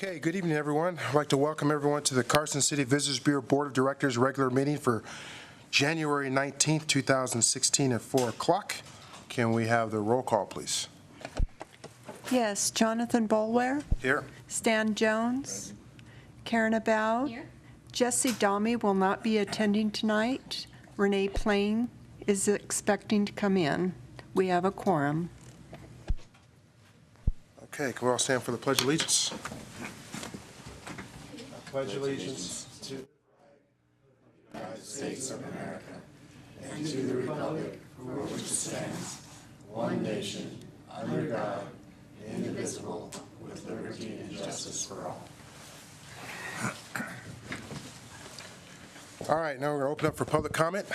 Okay, good evening, everyone. I'd like to welcome everyone to the Carson City Visitors Bureau Board of Directors regular meeting for January 19th, 2016 at 4 o'clock. Can we have the roll call, please? Yes, Jonathan Boulware. Here. Stan Jones. Karen Aboud. Here. Jesse Dahme will not be attending tonight. Renee Plain is expecting to come in. We have a quorum. Okay, can we all stand for the Pledge of Allegiance? I pledge allegiance to the United States of America and to the republic for which it stands, one nation, under God, indivisible, with liberty and justice for all. All right, now we're going to open up for public comment.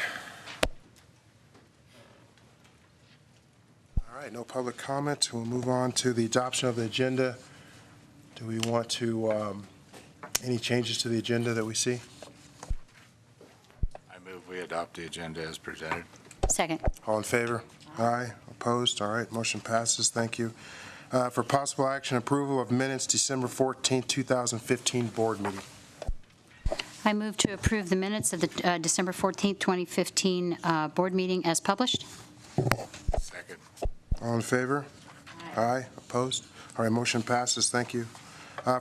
All right, no public comment. We'll move on to the adoption of the agenda. Do we want to, any changes to the agenda that we see? I move we adopt the agenda as presented. Second. All in favor? Aye. Opposed? All right, motion passes. Thank you. For possible action, approval of minutes, December 14, 2015 board meeting. I move to approve the minutes of the December 14th, 2015 board meeting as published. Second. All in favor? Aye. Opposed? All right, motion passes. Thank you.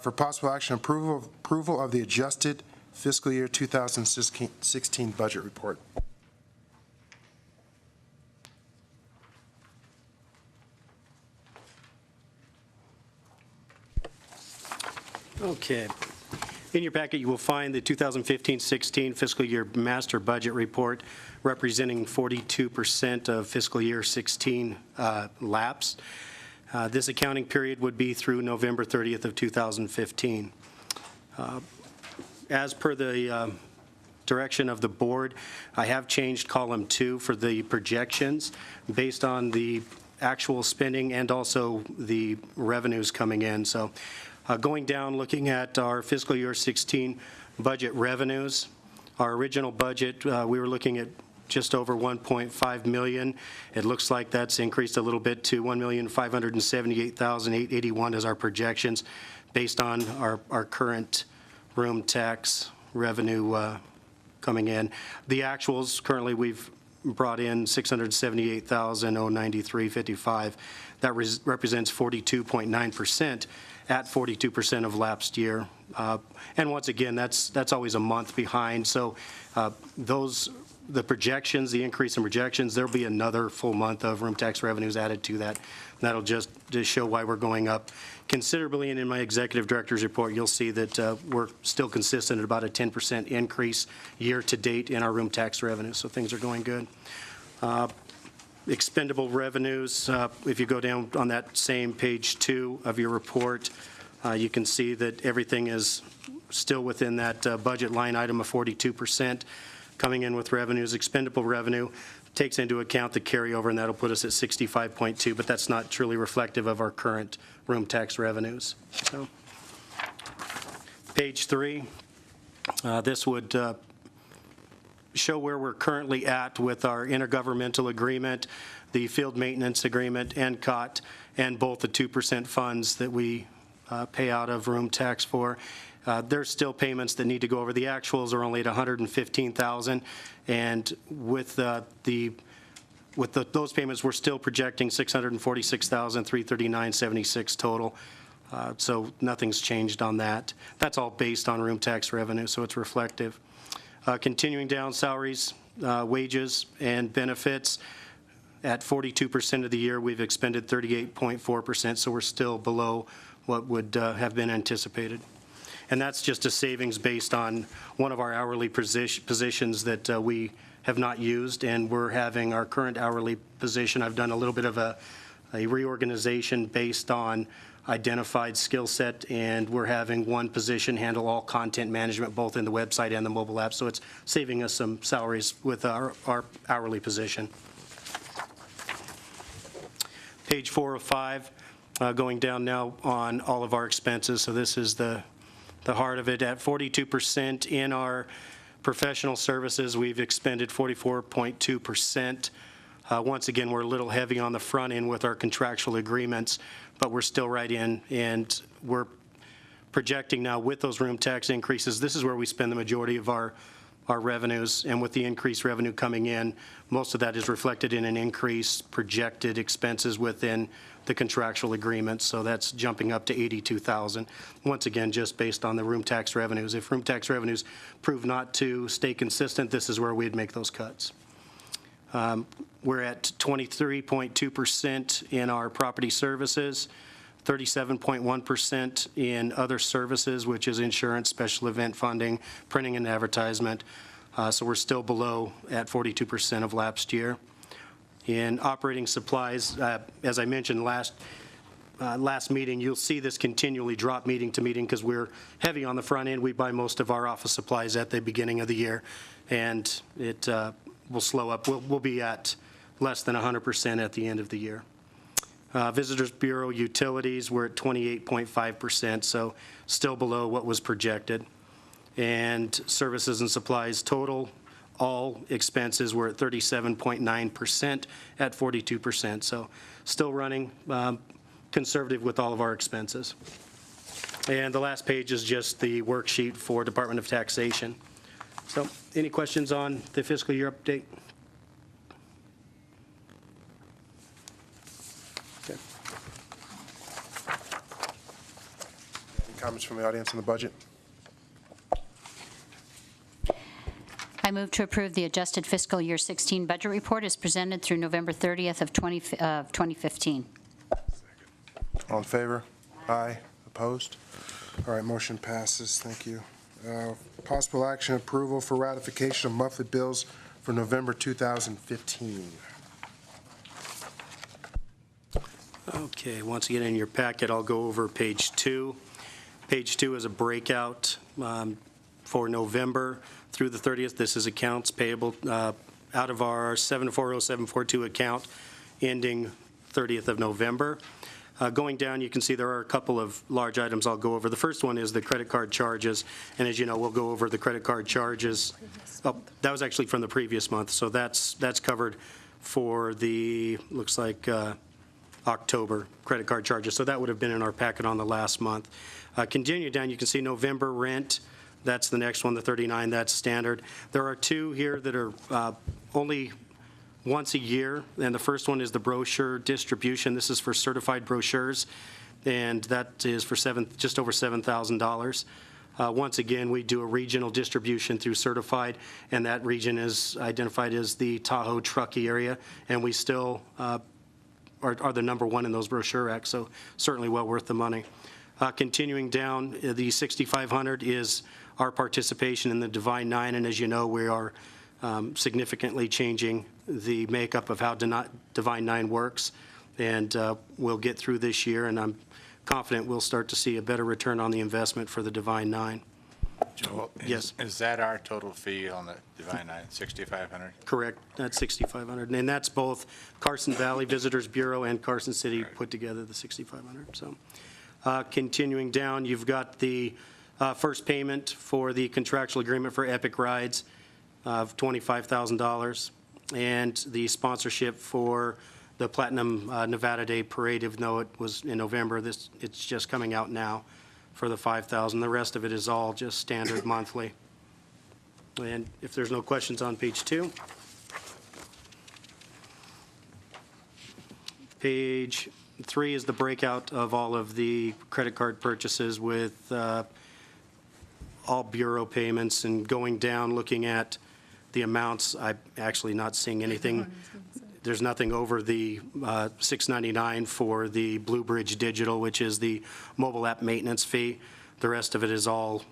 For possible action, approval of the adjusted fiscal year 2016 budget report. Okay. In your packet, you will find the 2015-16 fiscal year master budget report representing 42% of fiscal year 16 lapse. This accounting period would be through November 30th of 2015. As per the direction of the board, I have changed column 2 for the projections based on the actual spending and also the revenues coming in. So going down, looking at our fiscal year 16 budget revenues, our original budget, we were looking at just over 1.5 million. It looks like that's increased a little bit to 1,578,881 as our projections based on our current room tax revenue coming in. The actuals, currently we've brought in 678,093.55. That represents 42.9% at 42% of lapsed year. And once again, that's always a month behind. So the projections, the increase in projections, there'll be another full month of room tax revenues added to that. That'll just show why we're going up considerably. And in my executive director's report, you'll see that we're still consistent at about a 10% increase year to date in our room tax revenue. So things are going good. Expendable revenues, if you go down on that same page 2 of your report, you can see that everything is still within that budget line item of 42%. Coming in with revenues. Expendable revenue takes into account the carryover, and that'll put us at 65.2, but that's not truly reflective of our current room tax revenues. So, page 3, this would show where we're currently at with our intergovernmental agreement, the field maintenance agreement, NCOT, and both the 2% funds that we pay out of room tax for. There's still payments that need to go over. The actuals are only at $115,000, and with those payments, we're still projecting $646,339.76 total. So nothing's changed on that. That's all based on room tax revenue, so it's reflective. Continuing down, salaries, wages, and benefits. At 42% of the year, we've expended 38.4%, so we're still below what would have been anticipated. And that's just a savings based on one of our hourly positions that we have not used, and we're having our current hourly position. I've done a little bit of a reorganization based on identified skill set, and we're having one position handle all content management, both in the website and the mobile app. So it's saving us some salaries with our hourly position. Page 4 of 5, going down now on all of our expenses. So this is the heart of it. At 42% in our professional services, we've expended 44.2%. Once again, we're a little heavy on the front end with our contractual agreements, but we're still right in, and we're projecting now with those room tax increases, this is where we spend the majority of our revenues, and with the increased revenue coming in, most of that is reflected in an increased projected expenses within the contractual agreement, so that's jumping up to $82,000. Once again, just based on the room tax revenues. If room tax revenues prove not to stay consistent, this is where we'd make those cuts. We're at 23.2% in our property services, 37.1% in other services, which is insurance, special event funding, printing and advertisement. So we're still below at 42% of last year. In operating supplies, as I mentioned last meeting, you'll see this continually drop meeting to meeting because we're heavy on the front end. We buy most of our office supplies at the beginning of the year, and it will slow up. We'll be at less than 100% at the end of the year. Visitors Bureau utilities, we're at 28.5%, so still below what was projected. And services and supplies total, all expenses were at 37.9% at 42%, so still running conservative with all of our expenses. And the last page is just the worksheet for Department of Taxation. So any questions on the fiscal year update? Okay. Any comments from the audience on the budget? I move to approve the adjusted fiscal year 16 budget report as presented through November 30th of 2015. All in favor? Aye. Opposed? All right, motion passes. Thank you. Possible action approval for ratification of monthly bills for November 2015. Okay, once again, in your packet, I'll go over page 2. Page 2 is a breakout for November through the 30th. This is accounts payable out of our 740742 account ending 30th of November. Going down, you can see there are a couple of large items I'll go over. The first one is the credit card charges, and as you know, we'll go over the credit card charges. Oh, that was actually from the previous month, so that's covered for the, looks like, October credit card charges, so that would have been in our packet on the last month. Continue down, you can see November rent. That's the next one, the 39, that's standard. There are two here that are only once a year, and the first one is the brochure distribution. This is for certified brochures, and that is for just over $7,000. Once again, we do a regional distribution through certified, and that region is identified as the Tahoe Truckee area, and we still are the number one in those brochure acts, so certainly well worth the money. Continuing down, the 6,500 is our participation in the Divine Nine, and as you know, we are significantly changing the makeup of how Divine Nine works, and we'll get through this year, and I'm confident we'll start to see a better return on the investment for the Divine Nine. Joel, Yes. Is that our total fee on the Divine Nine, 6,500? Correct, that's 6,500, and that's both Carson Valley Visitors Bureau and Carson City put together the 6,500. So, continuing down, you've got the first payment for the contractual agreement for Epic Rides of $25,000, and the sponsorship for the Platinum Nevada Day Parade, even though it was in November, it's just coming out now for the $5,000. The rest of it is all just standard monthly. And if there's no questions on page 2. Page 3 is the breakout of all of the credit card purchases with all bureau payments, and going down, looking at the amounts, I'm actually not seeing anything. There's nothing over the $699 for the Blue Bridge Digital, which is the mobile app maintenance fee. The rest of it is all,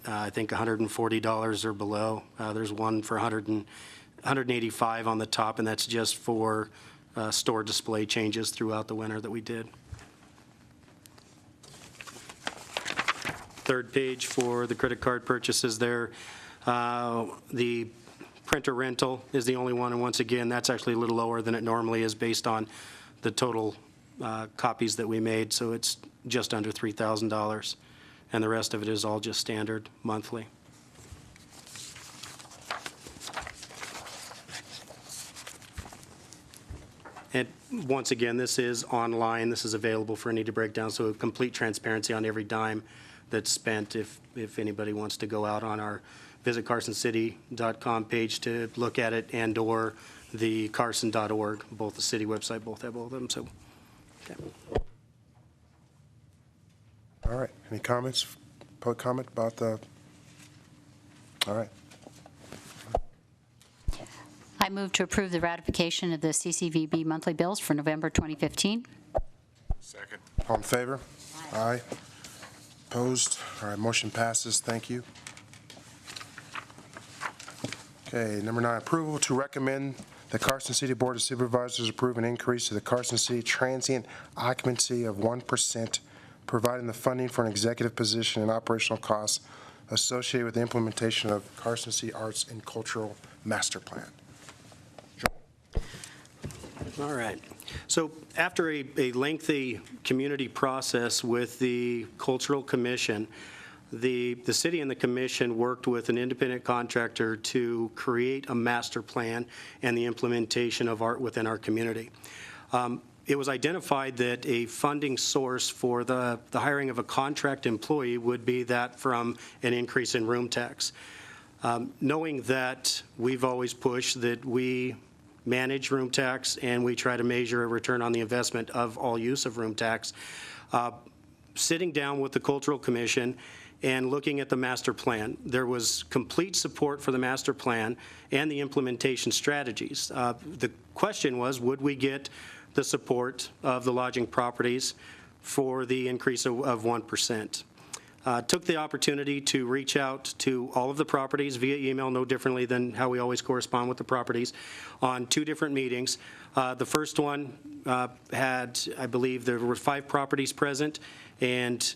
I think, $140 or below. There's one for $185 on the top, and that's just for store display changes throughout the winter that we did. Third page for the credit card purchases there. The printer rental is the only one, and once again, that's actually a little lower than it normally is based on the total copies that we made, so it's just under $3,000, and the rest of it is all just standard monthly. And once again, this is online. This is available for any to break down, so complete transparency on every dime that's spent. If anybody wants to go out on our visit carsoncity.com page to look at it, and/or the carson.org, both the city website, both have both of them. So, okay. All right, any comments, public comment about the, all right. I move to approve the ratification of the CCVB monthly bills for November 2015. Second. All in favor? Aye. Opposed? All right, motion passes. Thank you. Okay, number 9, approval to recommend the Carson City Board of Supervisors approve an increase to the Carson City transient occupancy of 1%, providing the funding for an executive position and operational costs associated with the implementation of Carson City Arts and Cultural Master Plan. All right. So after a lengthy community process with the Cultural Commission, the city and the commission worked with an independent contractor to create a master plan and the implementation of art within our community. It was identified that a funding source for the hiring of a contract employee would be that from an increase in room tax. Knowing that we've always pushed that we manage room tax and we try to measure a return on the investment of all use of room tax, sitting down with the Cultural Commission and looking at the master plan, there was complete support for the master plan and the implementation strategies. The question was, would we get the support of the lodging properties for the increase of 1%? Took the opportunity to reach out to all of the properties via email, no differently than how we always correspond with the properties, on 2 different meetings. The first one had, I believe, there were 5 properties present, and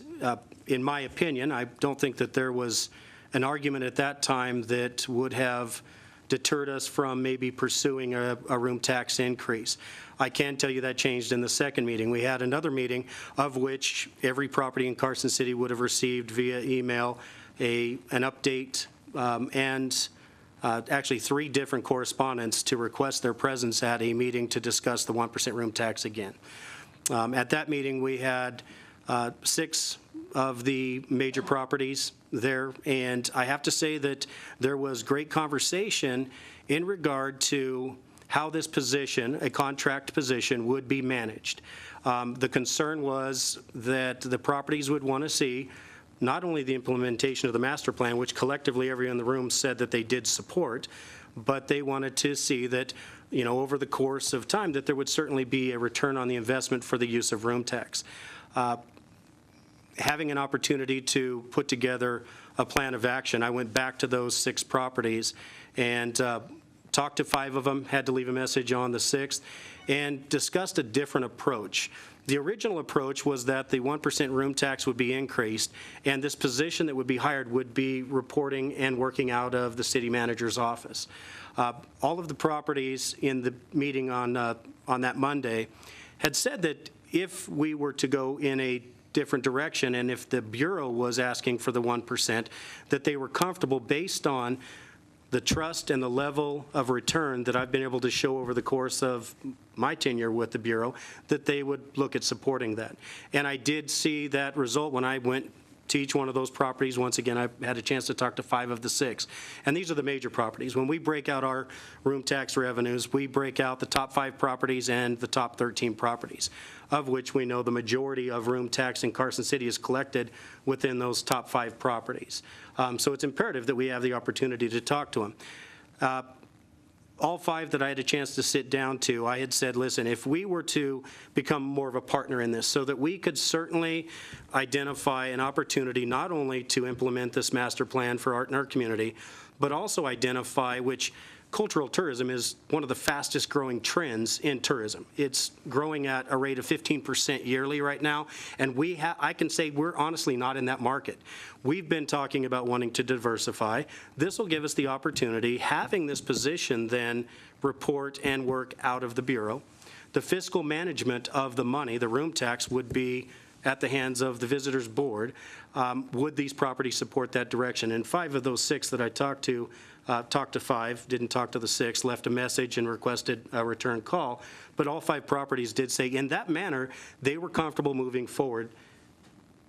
in my opinion, I don't think that there was an argument at that time that would have deterred us from maybe pursuing a room tax increase. I can tell you that changed in the second meeting. We had another meeting of which every property in Carson City would have received via email an update and actually 3 different correspondents to request their presence at a meeting to discuss the 1% room tax again. At that meeting, we had 6 of the major properties there, and I have to say that there was great conversation in regard to how this position, a contract position, would be managed. The concern was that the properties would want to see not only the implementation of the master plan, which collectively everyone in the room said that they did support, but they wanted to see that, you know, over the course of time, that there would certainly be a return on the investment for the use of room tax. Having an opportunity to put together a plan of action, I went back to those 6 properties and talked to 5 of them, had to leave a message on the 6th, and discussed a different approach. The original approach was that the 1% room tax would be increased, and this position that would be hired would be reporting and working out of the city manager's office. All of the properties in the meeting on that Monday had said that if we were to go in a different direction, and if the Bureau was asking for the 1%, that they were comfortable based on the trust and the level of return that I've been able to show over the course of my tenure with the Bureau, that they would look at supporting that. And I did see that result when I went to each one of those properties. Once again, I had a chance to talk to 5 of the 6. And these are the major properties. When we break out our room tax revenues, we break out the top 5 properties and the top 13 properties, of which we know the majority of room tax in Carson City is collected within those top 5 properties. So it's imperative that we have the opportunity to talk to them. All 5 that I had a chance to sit down to, I had said, listen, if we were to become more of a partner in this, so that we could certainly identify an opportunity not only to implement this master plan for art in our community, but also identify which cultural tourism is one of the fastest growing trends in tourism. It's growing at a rate of 15% yearly right now, and I can say we're honestly not in that market. We've been talking about wanting to diversify. This will give us the opportunity, having this position then report and work out of the Bureau. The fiscal management of the money, the room tax, would be at the hands of the Visitors Board. Would these properties support that direction? And 5 of those 6 that I talked to 5, didn't talk to the 6, left a message and requested a return call, but all 5 properties did say in that manner they were comfortable moving forward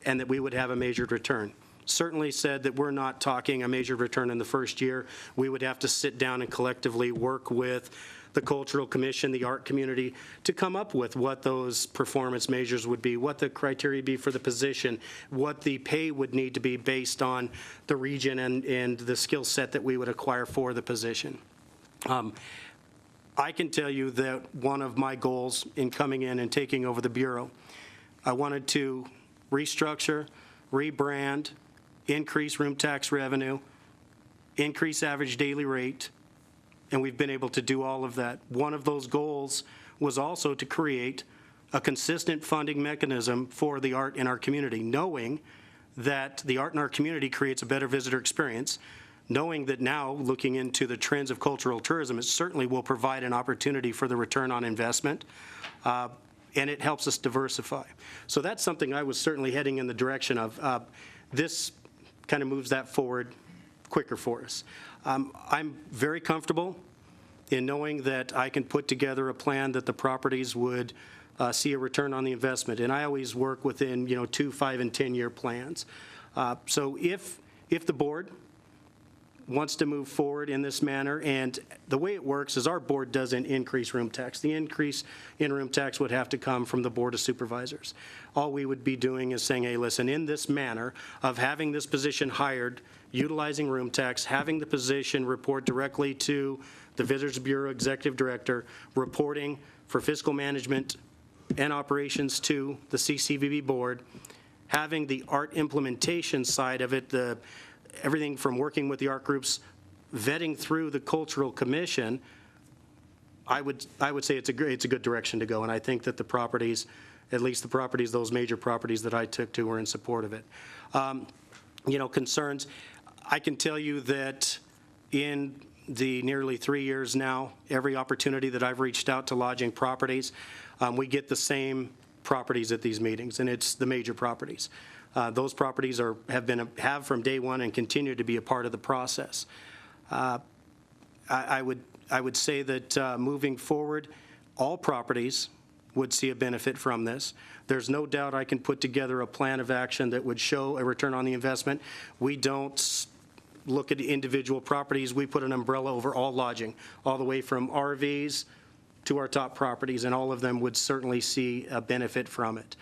and that we would have a measured return. Certainly said that we're not talking a measured return in the first year. We would have to sit down and collectively work with the Cultural Commission, the art community, to come up with what those performance measures would be, what the criteria be for the position, what the pay would need to be based on the region and the skill set that we would acquire for the position. I can tell you that one of my goals in coming in and taking over the Bureau, I wanted to restructure, rebrand, increase room tax revenue, increase average daily rate, and we've been able to do all of that. One of those goals was also to create a consistent funding mechanism for the art in our community, knowing that the art in our community creates a better visitor experience, knowing that now, looking into the trends of cultural tourism, it certainly will provide an opportunity for the return on investment, and it helps us diversify. So that's something I was certainly heading in the direction of. This kind of moves that forward quicker for us. I'm very comfortable in knowing that I can put together a plan that the properties would see a return on the investment. And I always work within, 2, 5, and 10-year plans. So if the board wants to move forward in this manner, and the way it works is our board doesn't increase room tax. The increase in room tax would have to come from the Board of Supervisors. All we would be doing is saying, hey, listen, in this manner of having this position hired, utilizing room tax, having the position report directly to the Visitors Bureau Executive Director, reporting for fiscal management and operations to the CCVB board, having the art implementation side of it, everything from working with the art groups, vetting through the Cultural Commission, I would say it's a good direction to go, and I think that the properties, at least the properties, those major properties that I took to, were in support of it. Concerns, I can tell you that in the nearly 3 years now, every opportunity that I've reached out to lodging properties, we get the same properties at these meetings, and it's the major properties. Those properties have from day one and continue to be a part of the process. I would say that moving forward, all properties would see a benefit from this. There's no doubt I can put together a plan of action that would show a return on the investment. We don't look at individual properties. We put an umbrella over all lodging, all the way from RVs to our top properties, and all of them would certainly see a benefit from it.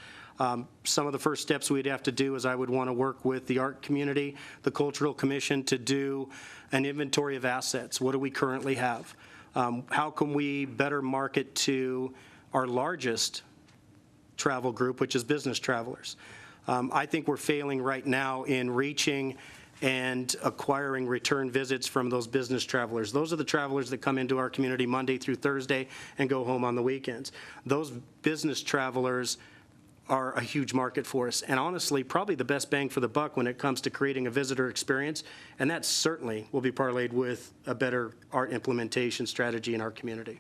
Some of the first steps we'd have to do is I would want to work with the art community, the Cultural Commission, to do an inventory of assets. What do we currently have? How can we better market to our largest travel group, which is business travelers? I think we're failing right now in reaching and acquiring return visits from those business travelers. Those are the travelers that come into our community Monday through Thursday and go home on the weekends. Those business travelers are a huge market for us, and honestly, probably the best bang for the buck when it comes to creating a visitor experience, and that certainly will be parlayed with a better art implementation strategy in our community.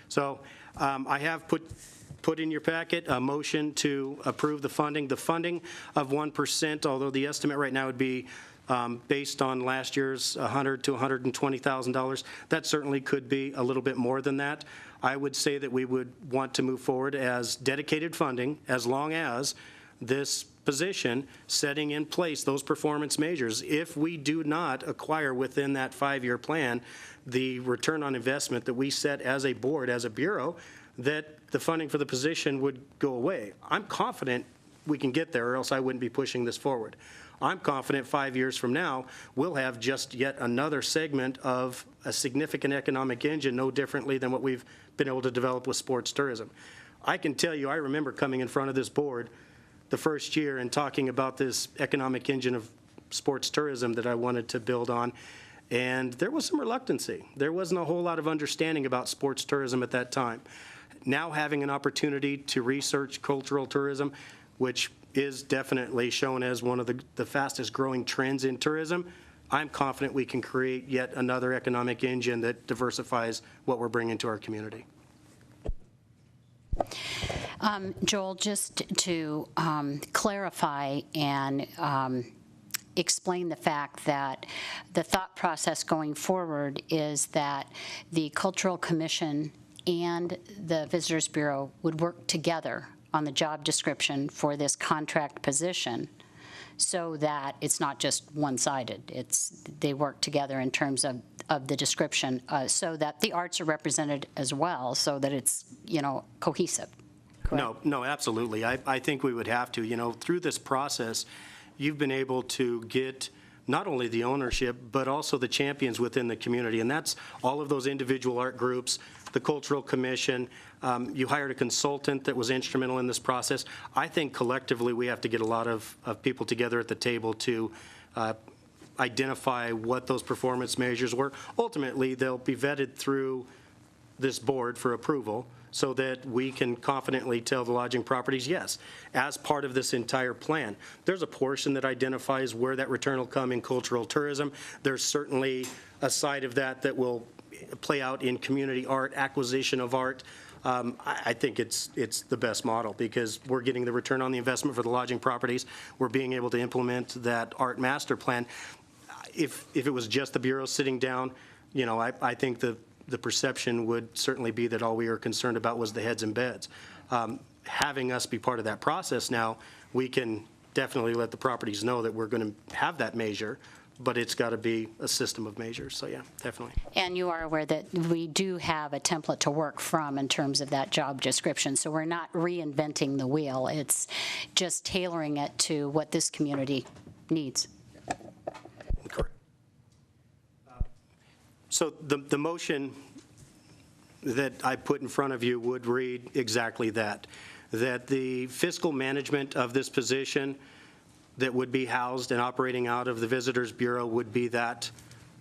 So I have put in your packet a motion to approve the funding. The funding of 1%, although the estimate right now would be based on last year's $100,000 to $120,000, that certainly could be a little bit more than that. I would say that we would want to move forward as dedicated funding as long as this position setting in place those performance measures. If we do not acquire within that 5-year plan the return on investment that we set as a board, as a bureau, that the funding for the position would go away. I'm confident we can get there, or else I wouldn't be pushing this forward. I'm confident 5 years from now, we'll have just yet another segment of a significant economic engine, no differently than what we've been able to develop with sports tourism. I can tell you, I remember coming in front of this board the first year and talking about this economic engine of sports tourism that I wanted to build on, and there was some reluctancy. There wasn't a whole lot of understanding about sports tourism at that time. Now having an opportunity to research cultural tourism, which is definitely shown as one of the fastest growing trends in tourism, I'm confident we can create yet another economic engine that diversifies what we're bringing to our community. Joel, just to clarify and explain the fact that the thought process going forward is that the Cultural Commission and the Visitors Bureau would work together on the job description for this contract position so that it's not just one-sided. They work together in terms of the description so that the arts are represented as well, so that it's, cohesive. Correct? No, absolutely. I think we would have to. Through this process, you've been able to get not only the ownership, but also the champions within the community. And that's all of those individual art groups, the Cultural Commission. You hired a consultant that was instrumental in this process. I think collectively we have to get a lot of people together at the table to identify what those performance measures were. Ultimately, they'll be vetted through this board for approval so that we can confidently tell the lodging properties, yes, as part of this entire plan. There's a portion that identifies where that return will come in cultural tourism. There's certainly a side of that that will play out in community art, acquisition of art. I think it's the best model because we're getting the return on the investment for the lodging properties. We're being able to implement that art master plan. If it was just the Bureau sitting down, I think the perception would certainly be that all we were concerned about was the heads and beds. Having us be part of that process now, we can definitely let the properties know that we're going to have that measure, but it's got to be a system of measures. So yeah, definitely. And you are aware that we do have a template to work from in terms of that job description. So we're not reinventing the wheel. It's just tailoring it to what this community needs. Correct. So the motion that I put in front of you would read exactly that the fiscal management of this position that would be housed and operating out of the Visitors Bureau would be that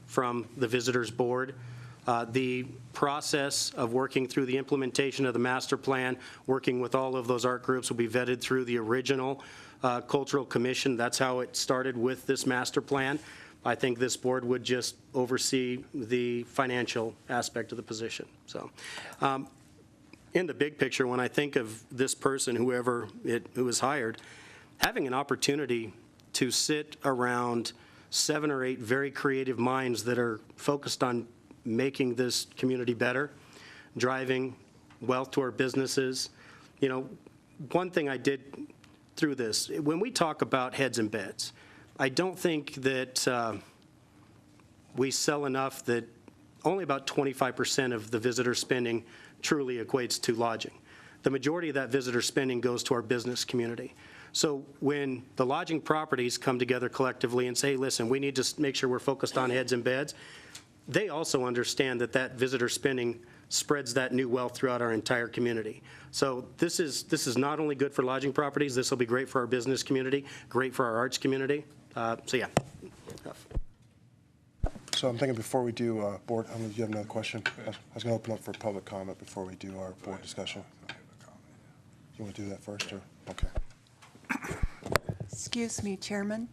from the Visitors Board. The process of working through the implementation of the master plan, working with all of those art groups, will be vetted through the original Cultural Commission. That's how it started with this master plan. I think this board would just oversee the financial aspect of the position. So, in the big picture, when I think of this person, who was hired, having an opportunity to sit around 7 or 8 very creative minds that are focused on making this community better, driving wealth to our businesses. One thing I did through this, when we talk about heads and beds, I don't think that we sell enough that only about 25% of the visitor spending truly equates to lodging. The majority of that visitor spending goes to our business community. So when the lodging properties come together collectively and say, listen, we need to make sure we're focused on heads and beds, they also understand that visitor spending spreads that new wealth throughout our entire community. So this is not only good for lodging properties, this will be great for our business community, great for our arts community. So yeah. So I'm thinking before we do board, do you have another question? I was going to open up for public comment before we do our board discussion. You want to do that first, or? Okay. Excuse me, Chairman.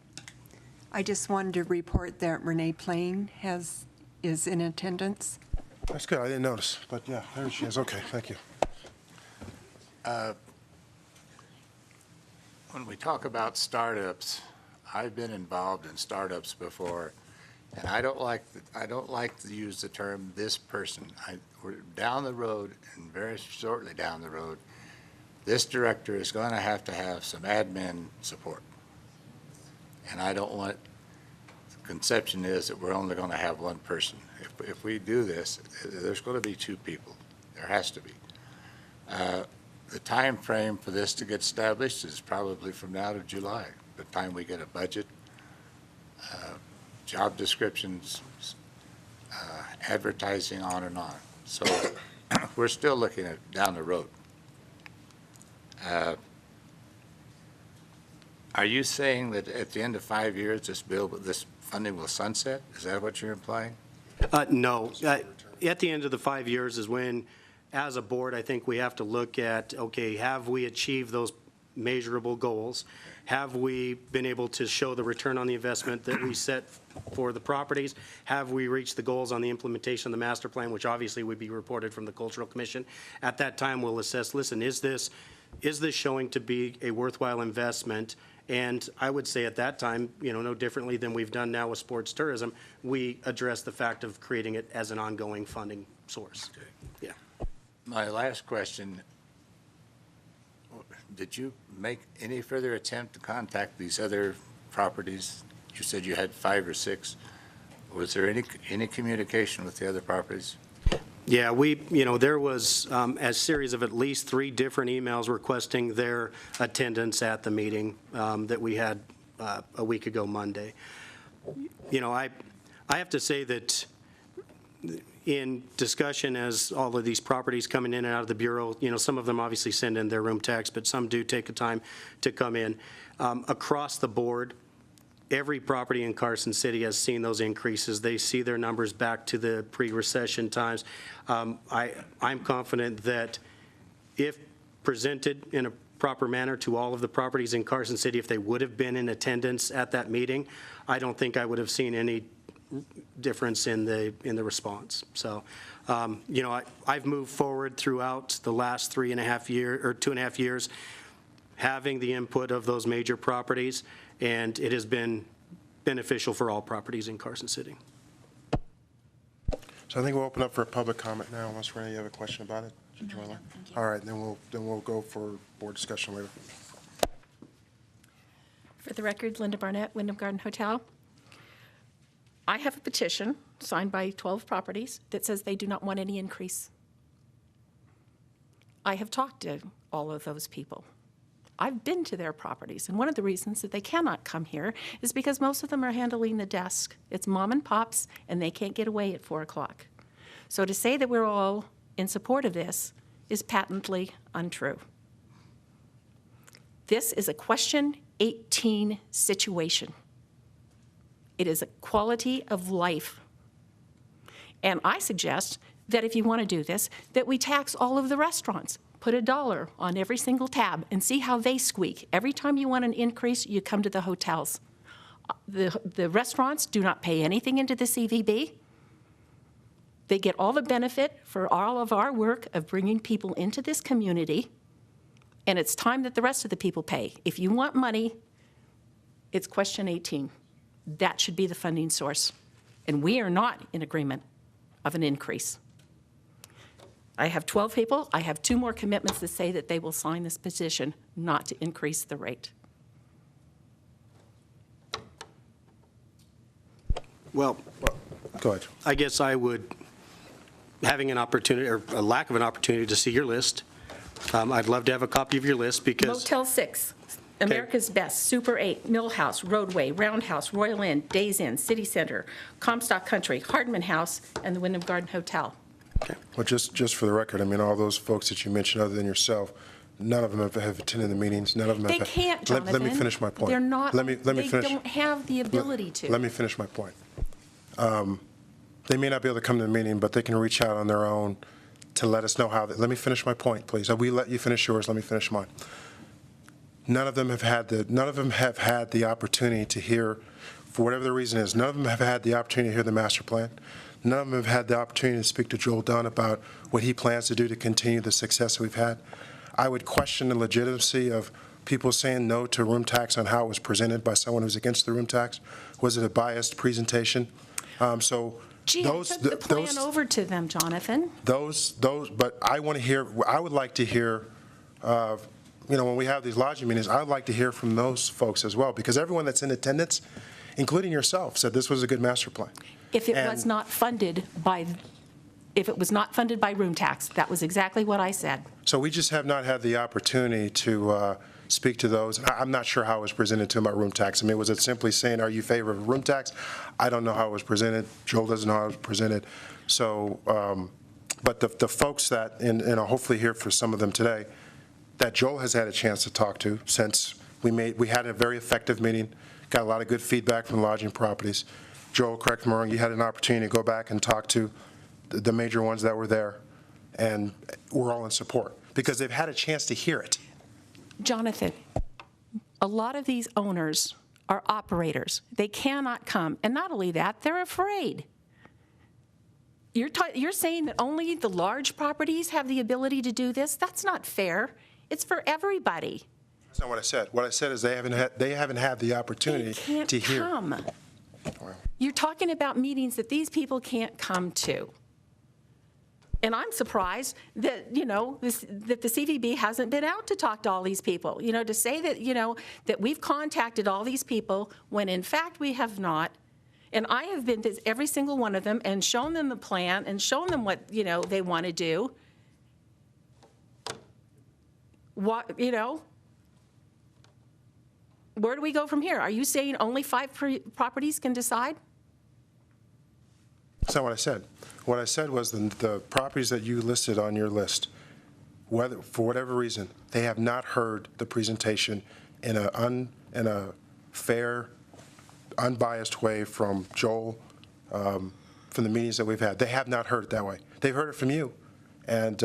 I just wanted to report that Renee Plain is in attendance. That's good. I didn't notice, but yeah, there she is. Okay, thank you. When we talk about startups, I've been involved in startups before, and I don't like to use the term "this person." We're down the road, and very shortly down the road, this director is going to have some admin support, and I don't want. The conception is that we're only going to have one person. If we do this, there's going to be 2 people. There has to be. The time frame for this to get established is probably from now to July, the time we get a budget, job descriptions, advertising, on and on. So we're still looking at down the road. Are you saying that at the end of 5 years, this funding will sunset? Is that what you're implying? No. At the end of the 5 years is when, as a board, I think we have to look at, okay, have we achieved those measurable goals? Have we been able to show the return on the investment that we set for the properties? Have we reached the goals on the implementation of the master plan, which obviously would be reported from the Cultural Commission? At that time, we'll assess, listen, is this showing to be a worthwhile investment? And I would say at that time, no differently than we've done now with sports tourism, we address the fact of creating it as an ongoing funding source. Okay. Yeah. My last question, did you make any further attempt to contact these other properties? You said you had 5 or 6. Was there any communication with the other properties? Yeah, there was a series of at least 3 different emails requesting their attendance at the meeting that we had a week ago Monday. I have to say that in discussion as all of these properties coming in and out of the Bureau, some of them obviously send in their room tax, but some do take the time to come in. Across the board, every property in Carson City has seen those increases. They see their numbers back to the pre-recession times. I'm confident that if presented in a proper manner to all of the properties in Carson City, if they would have been in attendance at that meeting, I don't think I would have seen any difference in the response. So, I've moved forward throughout the last 2.5 years, having the input of those major properties, and it has been beneficial for all properties in Carson City. So I think we'll open up for a public comment now, unless Renee, you have a question about it? No, All right, then we'll go for board discussion later. For the record, Linda Barnett, Wyndham Garden Hotel. I have a petition signed by 12 properties that says they do not want any increase. I have talked to all of those people. I've been to their properties, and one of the reasons that they cannot come here is because most of them are handling the desk. It's mom and pops, and they can't get away at 4 o'clock. So to say that we're all in support of this is patently untrue. This is a question 18 situation. It is a quality of life. And I suggest that if you want to do this, that we tax all of the restaurants. Put $1 on every single tab and see how they squeak. Every time you want an increase, you come to the hotels. The restaurants do not pay anything into the CVB. They get all the benefit for all of our work of bringing people into this community, and it's time that the rest of the people pay. If you want money, it's question 18. That should be the funding source, and we are not in agreement of an increase. I have 12 people. I have 2 more commitments that say that they will sign this petition not to increase the rate. Well, Go ahead. I guess I would, having an opportunity, or a lack of an opportunity to see your list, I'd love to have a copy of your list because. Motel 6, America's Best, Super 8, Millhouse, Roadway, Roundhouse, Royal Inn, Days Inn, City Center, Comstock Country, Hardman House, and the Wyndham Garden Hotel. Okay. Well, just for the record, I mean, all those folks that you mentioned, other than yourself, none of them have attended the meetings. None of them They have. can't, Jonathan. Let me finish my point. They're not, Let me they finish. don't have the ability to. Let me finish my point. They may not be able to come to the meeting, but they can reach out on their own to let us know how. Let me finish my point, please. We let you finish yours. Let me finish mine. None of them have had the opportunity to hear, for whatever the reason is. None of them have had the opportunity to hear the master plan. None of them have had the opportunity to speak to Joel Dunn about what he plans to do to continue the success that we've had. I would question the legitimacy of people saying no to room tax on how it was presented by someone who's against the room tax. Was it a biased presentation? Gee, I took the plan over to them, Jonathan. But I want to hear, I would like to hear, when we have these lodging meetings, I would like to hear from those folks as well, because everyone that's in attendance, including yourself, said this was a good master plan. If it was not funded by room tax, that was exactly what I said. So we just have not had the opportunity to speak to those. I'm not sure how it was presented to them about room tax. I mean, was it simply saying, are you in favor of room tax? I don't know how it was presented. Joel doesn't know how it was presented. So, but the folks that, and I'll hopefully hear from some of them today, that Joel has had a chance to talk to since we had a very effective meeting, got a lot of good feedback from lodging properties. Joel, correct me if I'm wrong, you had an opportunity to go back and talk to the major ones that were there, and we're all in support because they've had a chance to hear it. Jonathan, a lot of these owners are operators. They cannot come. And not only that, they're afraid. You're saying that only the large properties have the ability to do this? That's not fair. It's for everybody. That's not what I said. What I said is they haven't had the opportunity to hear. They can't come. Wow. You're talking about meetings that these people can't come to. And I'm surprised that, that the CVB hasn't been out to talk to all these people, to say that, that we've contacted all these people when in fact we have not. And I have been to every single one of them and shown them the plan and shown them what, they want to do. What, where do we go from here? Are you saying only 5 properties can decide? That's not what I said. What I said was the properties that you listed on your list, for whatever reason, they have not heard the presentation in a fair, unbiased way from Joel, from the meetings that we've had. They have not heard it that way. They've heard it from you. And,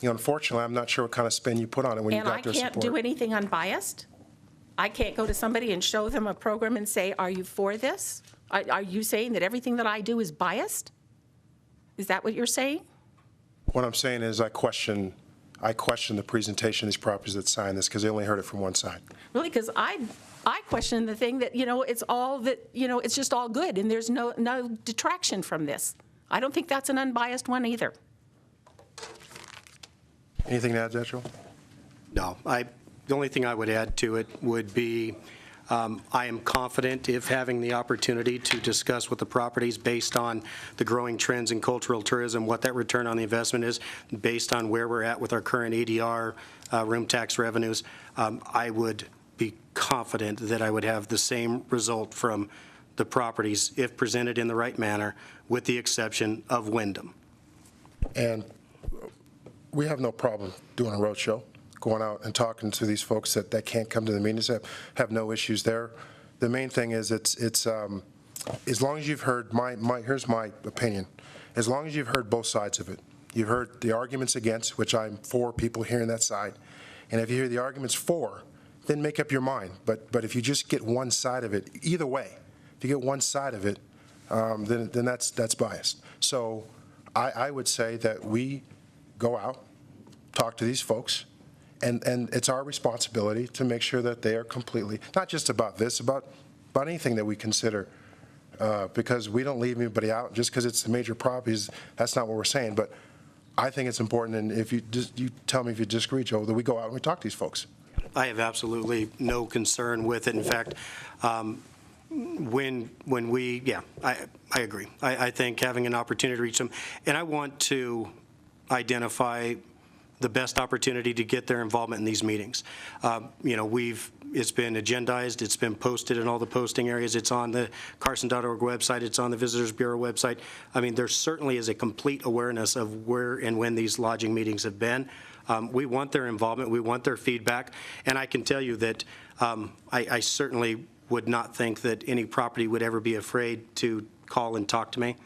unfortunately, I'm not sure what kind of spin you put on it when you got their support. And I can't do anything unbiased? I can't go to somebody and show them a program and say, are you for this? Are you saying that everything that I do is biased? Is that what you're saying? What I'm saying is I question the presentation of these properties that signed this because they only heard it from one side. Really, because I question the thing that, it's all that, it's just all good and there's no detraction from this. I don't think that's an unbiased one either. Anything to add, Joel? No, the only thing I would add to it would be I am confident if having the opportunity to discuss with the properties based on the growing trends in cultural tourism, what that return on the investment is, based on where we're at with our current ADR room tax revenues, I would be confident that I would have the same result from the properties if presented in the right manner, with the exception of Wyndham. And we have no problem doing a roadshow, going out and talking to these folks that can't come to the meetings, have no issues there. The main thing is it's as long as you've heard here's my opinion, as long as you've heard both sides of it, you've heard the arguments against, which I'm for people hearing that side, and if you hear the arguments for, then make up your mind. But if you just get one side of it, either way, if you get one side of it, then that's biased. So I would say that we go out, talk to these folks, and it's our responsibility to make sure that they are completely, not just about this, about anything that we consider, because we don't leave anybody out just because it's the major properties. That's not what we're saying. But I think it's important, and if you tell me if you disagree, Joe, that we go out and we talk to these folks. I have absolutely no concern with it. In fact, when we, I agree. I think having an opportunity to reach them, and I want to identify the best opportunity to get their involvement in these meetings. It's been agendized, it's been posted in all the posting areas, it's on the Carson.org website, it's on the Visitors Bureau website. I mean, there certainly is a complete awareness of where and when these lodging meetings have been. We want their involvement, we want their feedback, and I can tell you that I certainly would not think that any property would ever be afraid to call and talk to me.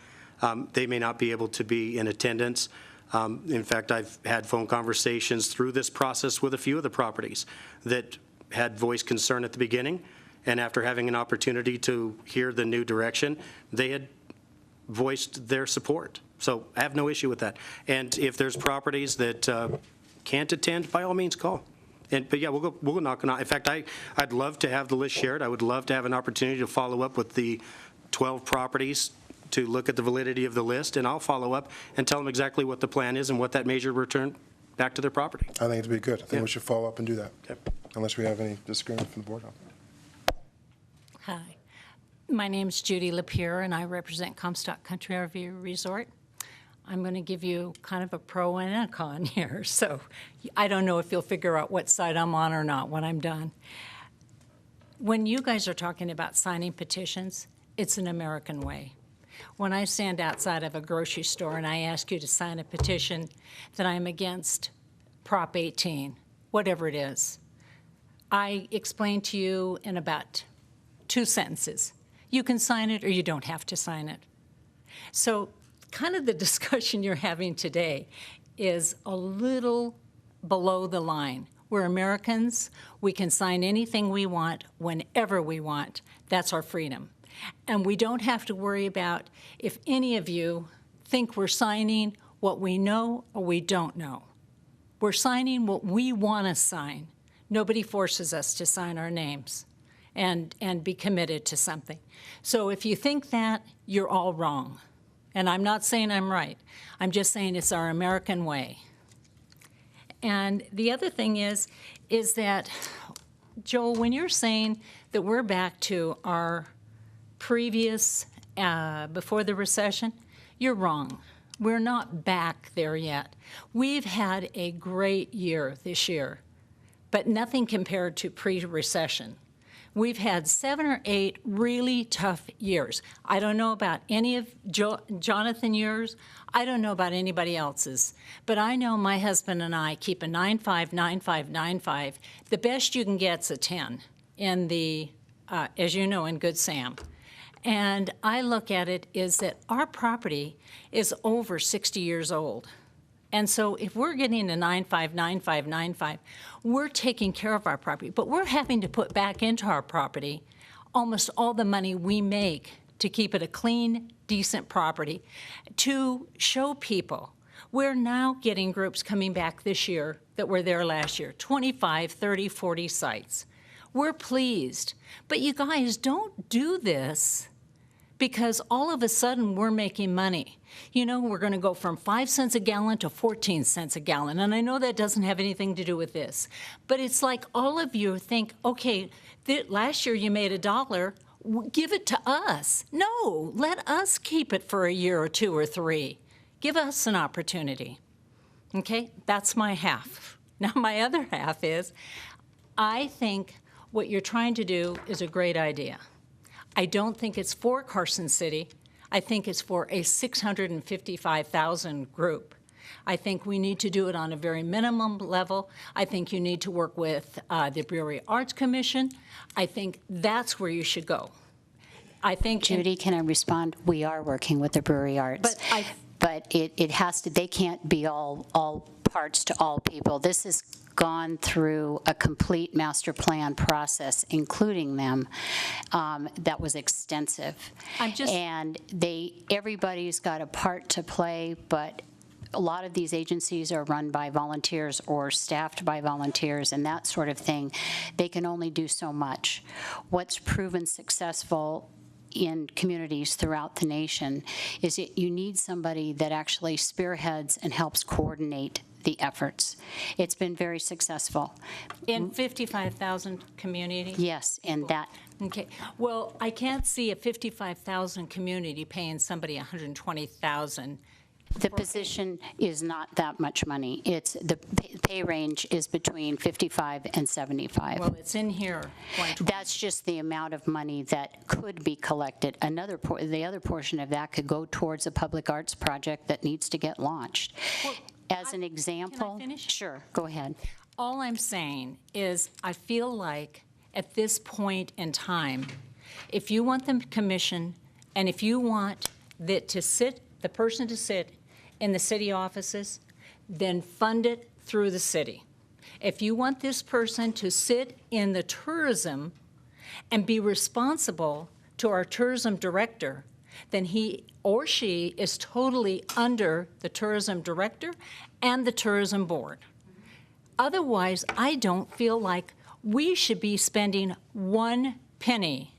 They may not be able to be in attendance. In fact, I've had phone conversations through this process with a few of the properties that had voiced concern at the beginning, and after having an opportunity to hear the new direction, they had voiced their support. So I have no issue with that. And if there's properties that can't attend, by all means, call. But yeah, we'll go knock on. In fact, I'd love to have the list shared. I would love to have an opportunity to follow up with the 12 properties to look at the validity of the list, and I'll follow up and tell them exactly what the plan is and what that major return back to their property. I think it'd be good. I think we should follow up and do that, unless we have any disagreement from the board. Hi. My name's Judy Lapierre, and I represent Comstock Country RV Resort. I'm going to give you kind of a pro and a con here, so I don't know if you'll figure out what side I'm on or not when I'm done. When you guys are talking about signing petitions, it's an American way. When I stand outside of a grocery store and I ask you to sign a petition that I'm against Prop 18, whatever it is, I explain to you in about 2 sentences. You can sign it or you don't have to sign it. So kind of the discussion you're having today is a little below the line. We're Americans. We can sign anything we want whenever we want. That's our freedom. And we don't have to worry about if any of you think we're signing what we know or we don't know. We're signing what we want to sign. Nobody forces us to sign our names and be committed to something. So if you think that, you're all wrong. And I'm not saying I'm right. I'm just saying it's our American way. And the other thing is that, Joel, when you're saying that we're back to our previous, before the recession, you're wrong. We're not back there yet. We've had a great year this year, but nothing compared to pre-recession. We've had 7 or 8 really tough years. I don't know about any of Jonathan yours. I don't know about anybody else's. But I know my husband and I keep a 9.5, 9.5, 9.5. The best you can get's a 10 in the, as you know, in Good Sam. And I look at it is that our property is over 60 years old. And so if we're getting a 9.5, 9.5, 9.5, we're taking care of our property, but we're having to put back into our property almost all the money we make to keep it a clean, decent property, to show people. We're now getting groups coming back this year that were there last year, 25, 30, 40 sites. We're pleased, but you guys don't do this because all of a sudden we're making money. You know, we're going to go from 5 cents a gallon to 14 cents a gallon. And I know that doesn't have anything to do with this. But it's like all of you think, okay, last year you made $1, give it to us. No, let us keep it for a year or 2 or 3. Give us an opportunity. Okay, that's my half. Now my other half is, I think what you're trying to do is a great idea. I don't think it's for Carson City. I think it's for a 655,000 group. I think we need to do it on a very minimum level. I think you need to work with the Brewery Arts Commission. I think that's where you should go. I think— Judy, can I respond? We are working with the Brewery Arts. But it has to, they can't be all parts to all people. This has gone through a complete master plan process, including them, that was extensive. And everybody's got a part to play, but a lot of these agencies are run by volunteers or staffed by volunteers and that sort of thing. They can only do so much. What's proven successful in communities throughout the nation is that you need somebody that actually spearheads and helps coordinate the efforts. It's been very successful. In 55,000 communities? Yes, and that. Okay. Well, I can't see a 55,000 community paying somebody $120,000. The position is not that much money. It's the pay range is between 55 and 75. Well, it's in here. That's just the amount of money that could be collected. The other portion of that could go towards a public arts project that needs to get launched. Well, as an example— Can I finish? Sure, go ahead. All I'm saying is I feel like at this point in time, if you want the commission and if you want the person to sit in the city offices, then fund it through the city. If you want this person to sit in the tourism and be responsible to our tourism director, then he or she is totally under the tourism director and the tourism board. Otherwise, I don't feel like we should be spending 1 penny.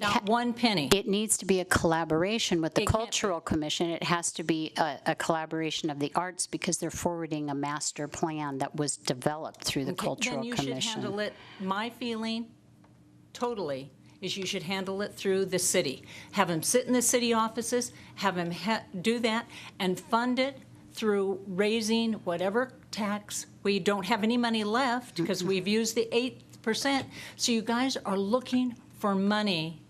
Not 1 penny. It needs to be a collaboration with the Cultural Commission. It has to be a collaboration of the arts because they're forwarding a master plan that was developed through the Cultural Commission. Then you should handle it, my feeling, totally, is you should handle it through the city. Have them sit in the city offices, have them do that, and fund it through raising whatever tax. We don't have any money left because we've used the 8%. So you guys are looking for money.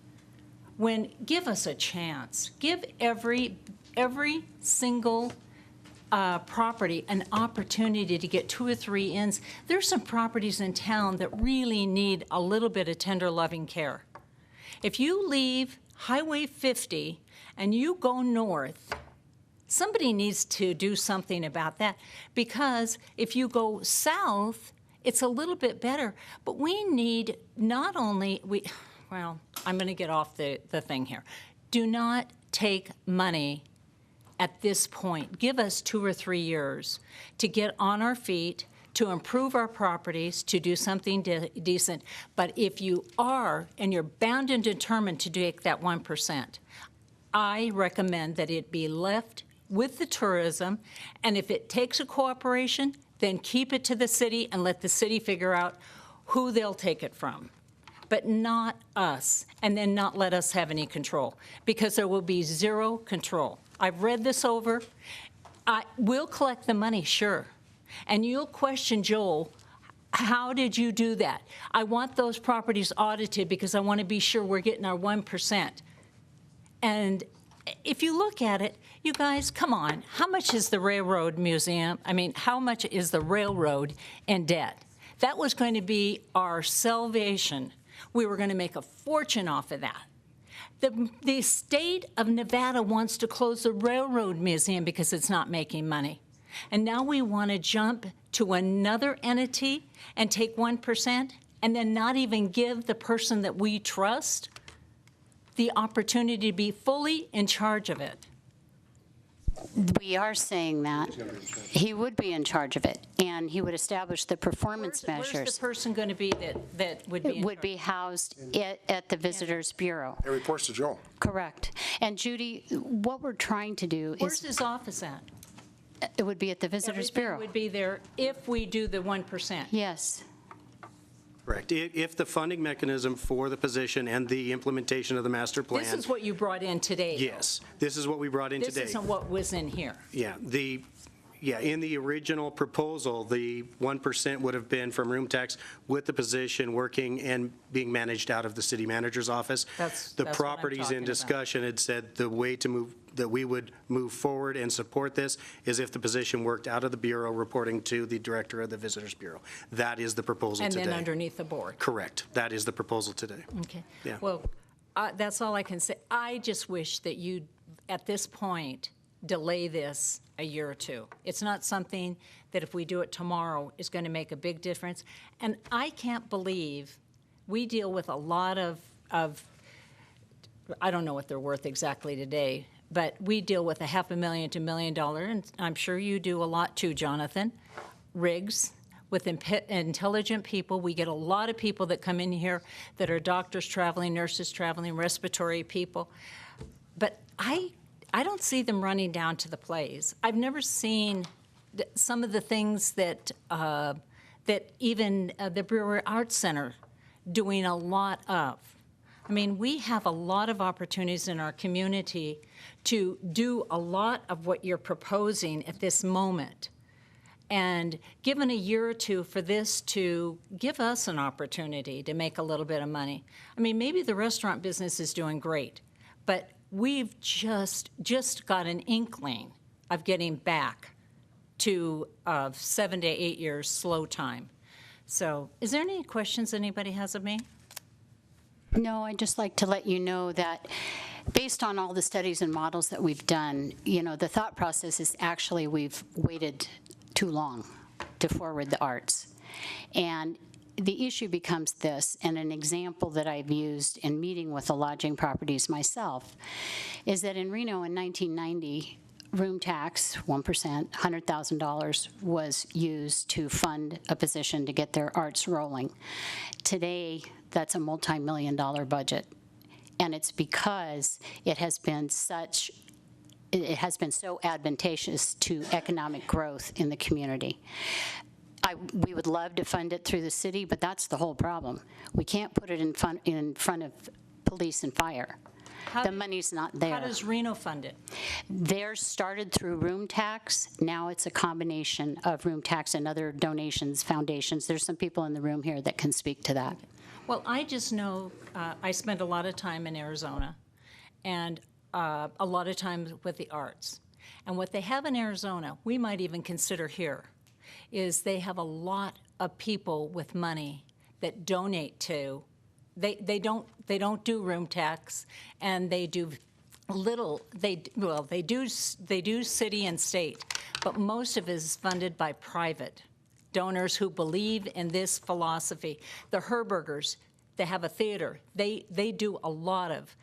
Give us a chance. Give every single property an opportunity to get 2 or 3 ins. There's some properties in town that really need a little bit of tender loving care. If you leave Highway 50 and you go north, somebody needs to do something about that, because if you go south, it's a little bit better. But we need not only, well, I'm going to get off the thing here. Do not take money at this point. Give us 2 or 3 years to get on our feet, to improve our properties, to do something decent. But if you are, and you're bound and determined to take that 1%, I recommend that it be left with the tourism, and if it takes a cooperation, then keep it to the city and let the city figure out who they'll take it from, but not us, and then not let us have any control, because there will be zero control. I've read this over. We'll collect the money, sure, and you'll question Joel, how did you do that? I want those properties audited because I want to be sure we're getting our 1%. And if you look at it, you guys, come on, how much is the railroad museum? I mean, how much is the railroad in debt? That was going to be our salvation. We were going to make a fortune off of that. The state of Nevada wants to close the railroad museum because it's not making money. And now we want to jump to another entity and take 1% and then not even give the person that we trust the opportunity to be fully in charge of it. We are saying that. He would be in charge of it, and he would establish the performance Where's measures. the person going to be that would be in Would charge? be housed at the Visitors Bureau. It reports to Joel. Correct. And Judy, what we're trying to do Where's is, his office at? it would be at the Visitors Everything Bureau. would be there if we do the 1%. Yes. Correct. If the funding mechanism for the position and the implementation of the master plan. This is what you brought in today. though. Yes, this is what we brought in This today. isn't what was in here. In the original proposal, the 1% would have been from room tax with the position working and being managed out of the city manager's office. That's The what I'm properties talking in about. discussion had said the way to move, that we would move forward and support this is if the position worked out of the Bureau reporting to the Director of the Visitors Bureau. That is the proposal And today. then underneath the board. Correct. That is the proposal today. Okay. Yeah. Well, that's all I can say. I just wish that you'd, at this point, delay this a year or two. It's not something that if we do it tomorrow is going to make a big difference. And I can't believe we deal with a lot of I don't know what they're worth exactly today, but we deal with $500,000 to $1 million, and I'm sure you do a lot too, Jonathan, rigs with intelligent people. We get a lot of people that come in here that are doctors traveling, nurses traveling, respiratory people. But I don't see them running down to the plays. I've never seen some of the things that even the Brewer Arts Center doing a lot of. I mean, we have a lot of opportunities in our community to do a lot of what you're proposing at this moment. And given a year or two for this to give us an opportunity to make a little bit of money. I mean, maybe the restaurant business is doing great, but we've just got an inkling of getting back to 7 to 8 years slow time. So is there any questions anybody has of me? No, I'd just like to let you know that based on all the studies and models that we've done, the thought process is actually we've waited too long to forward the arts. And the issue becomes this, and an example that I've used in meeting with the lodging properties myself, is that in Reno in 1990, room tax, 1%, $100,000 was used to fund a position to get their arts rolling. Today, that's a multi-million-dollar budget, and it's because it has been so advantageous to economic growth in the community. We would love to fund it through the city, but that's the whole problem. We can't put it in front of police and fire. The money's not there. How does Reno fund it? Theirs started through room tax. Now it's a combination of room tax and other donations, foundations. There's some people in the room here that can speak to that. Well, I just know I spent a lot of time in Arizona and a lot of time with the arts. And what they have in Arizona, we might even consider here, is they have a lot of people with money that donate to. They don't do room tax, and they do little. They do city and state, but most of it is funded by private donors who believe in this philosophy. The Herbergers, they have a theater. They do a lot of.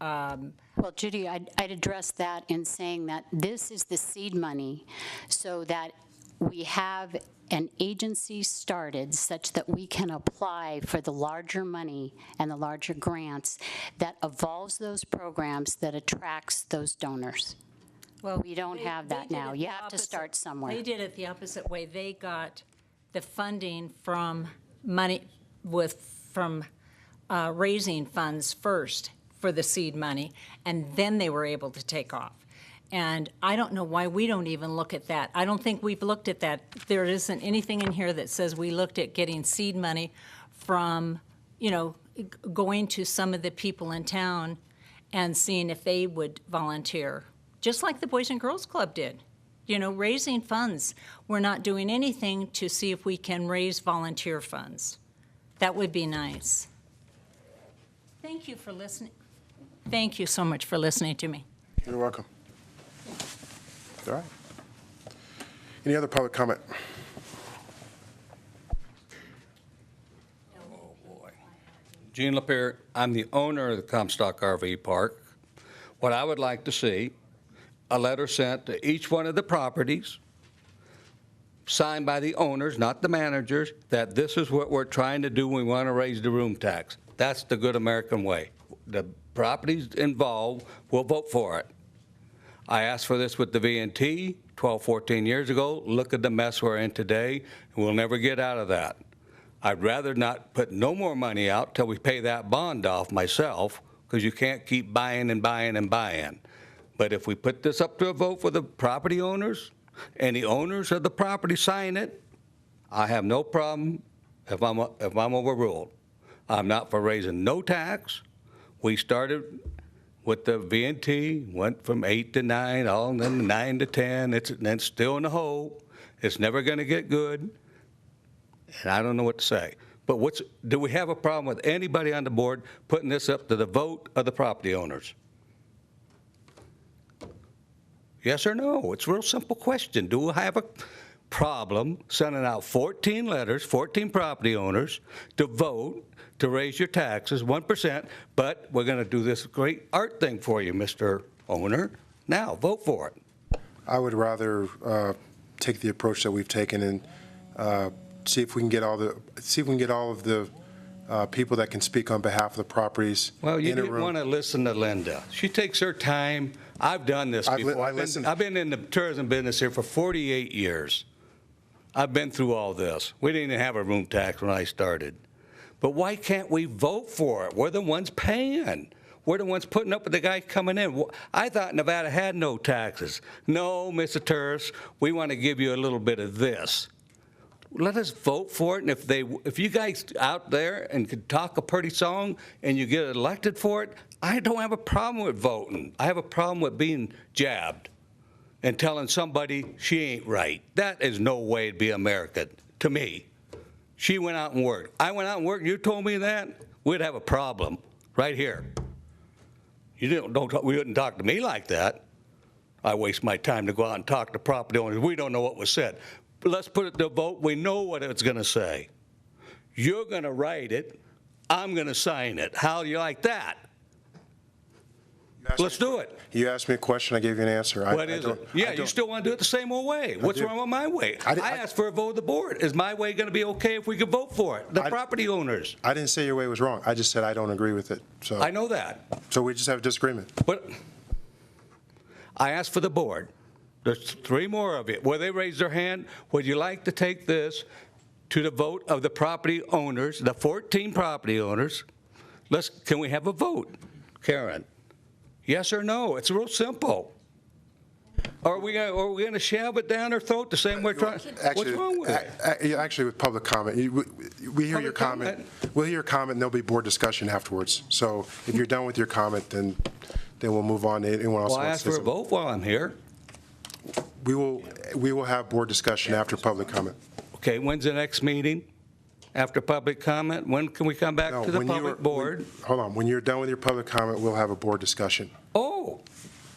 Well, Judy, I'd address that in saying that this is the seed money so that we have an agency started such that we can apply for the larger money and the larger grants that evolves those programs, that attracts those donors. Well, We don't have that they did now. it You the have to opposite- start somewhere. They did it the opposite way. They got the funding from money from raising funds first for the seed money, and then they were able to take off. And I don't know why we don't even look at that. I don't think we've looked at that. There isn't anything in here that says we looked at getting seed money from, going to some of the people in town and seeing if they would volunteer, just like the Boys and Girls Club did. Raising funds. We're not doing anything to see if we can raise volunteer funds. That would be nice. Thank you for listening. Thank you so much for listening to me. You're welcome. All right. Any other public comment? Gene Lapierre, I'm the owner of the Comstock RV Park. What I would like to see, a letter sent to each one of the properties, signed by the owners, not the managers, that this is what we're trying to do. We want to raise the room tax. That's the good American way. The properties involved will vote for it. I asked for this with the V&T 12, 14 years ago. Look at the mess we're in today, and we'll never get out of that. I'd rather not put no more money out till we pay that bond off myself, because you can't keep buying and buying and buying. But if we put this up to a vote for the property owners, and the owners of the property sign it, I have no problem if I'm overruled. I'm not for raising no tax. We started with the V&T, went from 8 to 9, all then 9 to 10. It's still in the hole. It's never going to get good. And I don't know what to say. But do we have a problem with anybody on the board putting this up to the vote of the property owners? Yes or no? It's a real simple question. Do we have a problem sending out 14 letters, 14 property owners to vote to raise your taxes 1%, but we're going to do this great art thing for you, Mr. Owner. Now, vote for it. I would rather take the approach that we've taken and see if we can get all of the people that can speak on behalf of the properties. Well, you in a didn't room. want to listen to Linda. She takes her time. I've done this before. I've been in the tourism business here for 48 years. I've been through all this. We didn't even have a room tax when I started. But why can't we vote for it? We're the ones paying. We're the ones putting up with the guy coming in. I thought Nevada had no taxes. No, Mr. Turris, we want to give you a little bit of this. Let us vote for it, and if you guys out there and can talk a pretty song and you get elected for it, I don't have a problem with voting. I have a problem with being jabbed and telling somebody she ain't right. That is no way to be American, to me. She went out and worked. I went out and worked, and you told me that, we'd have a problem right here. We wouldn't talk to me like that. I waste my time to go out and talk to property owners. We don't know what was said. Let's put it to a vote. We know what it's going to say. You're going to write it. I'm going to sign it. How do you like that? Let's do it. You asked me a question, I gave you an answer. What is it? Yeah, you still want to do it the same old way. What's wrong with my way? I asked for a vote of the board. Is my way going to be okay if we could vote for it? The property owners. I didn't say your way was wrong. I just said I don't agree with it. So I know that. So we just have a disagreement. But I asked for the board. There's 3 more of you. Will they raise their hand? Would you like to take this to the vote of the property owners, the 14 property owners? Can we have a vote? Karen, yes or no? It's real simple. Are we going to shove it down our throat the same way? What's wrong with it? Actually, with public comment, we hear your comment. We'll hear your comment, and there'll be board discussion afterwards. So if you're done with your comment, then we'll move on to anyone else. Well, I asked for a vote while I'm here. We will have board discussion after public comment. Okay, when's the next meeting? After public comment? When can we come back to the public board? Hold on. When you're done with your public comment, we'll have a board discussion. Oh,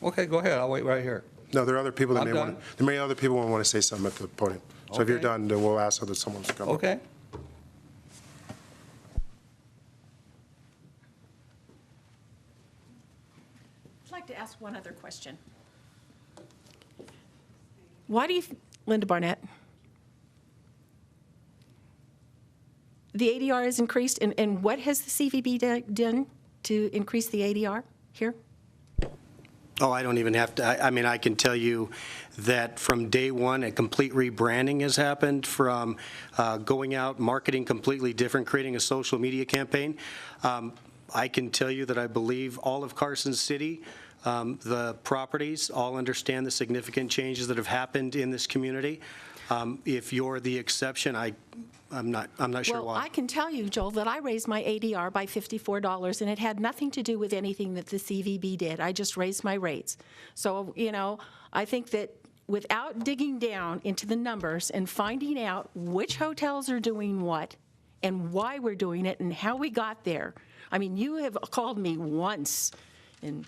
okay, go ahead. I'll wait right here. No, there are other people that I'm done. there may other people want to say something at the podium. So if you're Okay. done, then we'll ask someone to come up. Okay. I'd like to ask one other question. Why do you, Linda Barnett, the ADR has increased, and what has the CVB done to increase the ADR here? Oh, I don't even have to, I mean, I can tell you that from day one, a complete rebranding has happened from going out, marketing completely different, creating a social media campaign. I can tell you that I believe all of Carson City, the properties, all understand the significant changes that have happened in this community. If you're the exception, I'm not sure Well, why. I can tell you, Joel, that I raised my ADR by $54, and it had nothing to do with anything that the CVB did. I just raised my rates. So, you know, I think that without digging down into the numbers and finding out which hotels are doing what and why we're doing it and how we got there. I mean, you have called me once in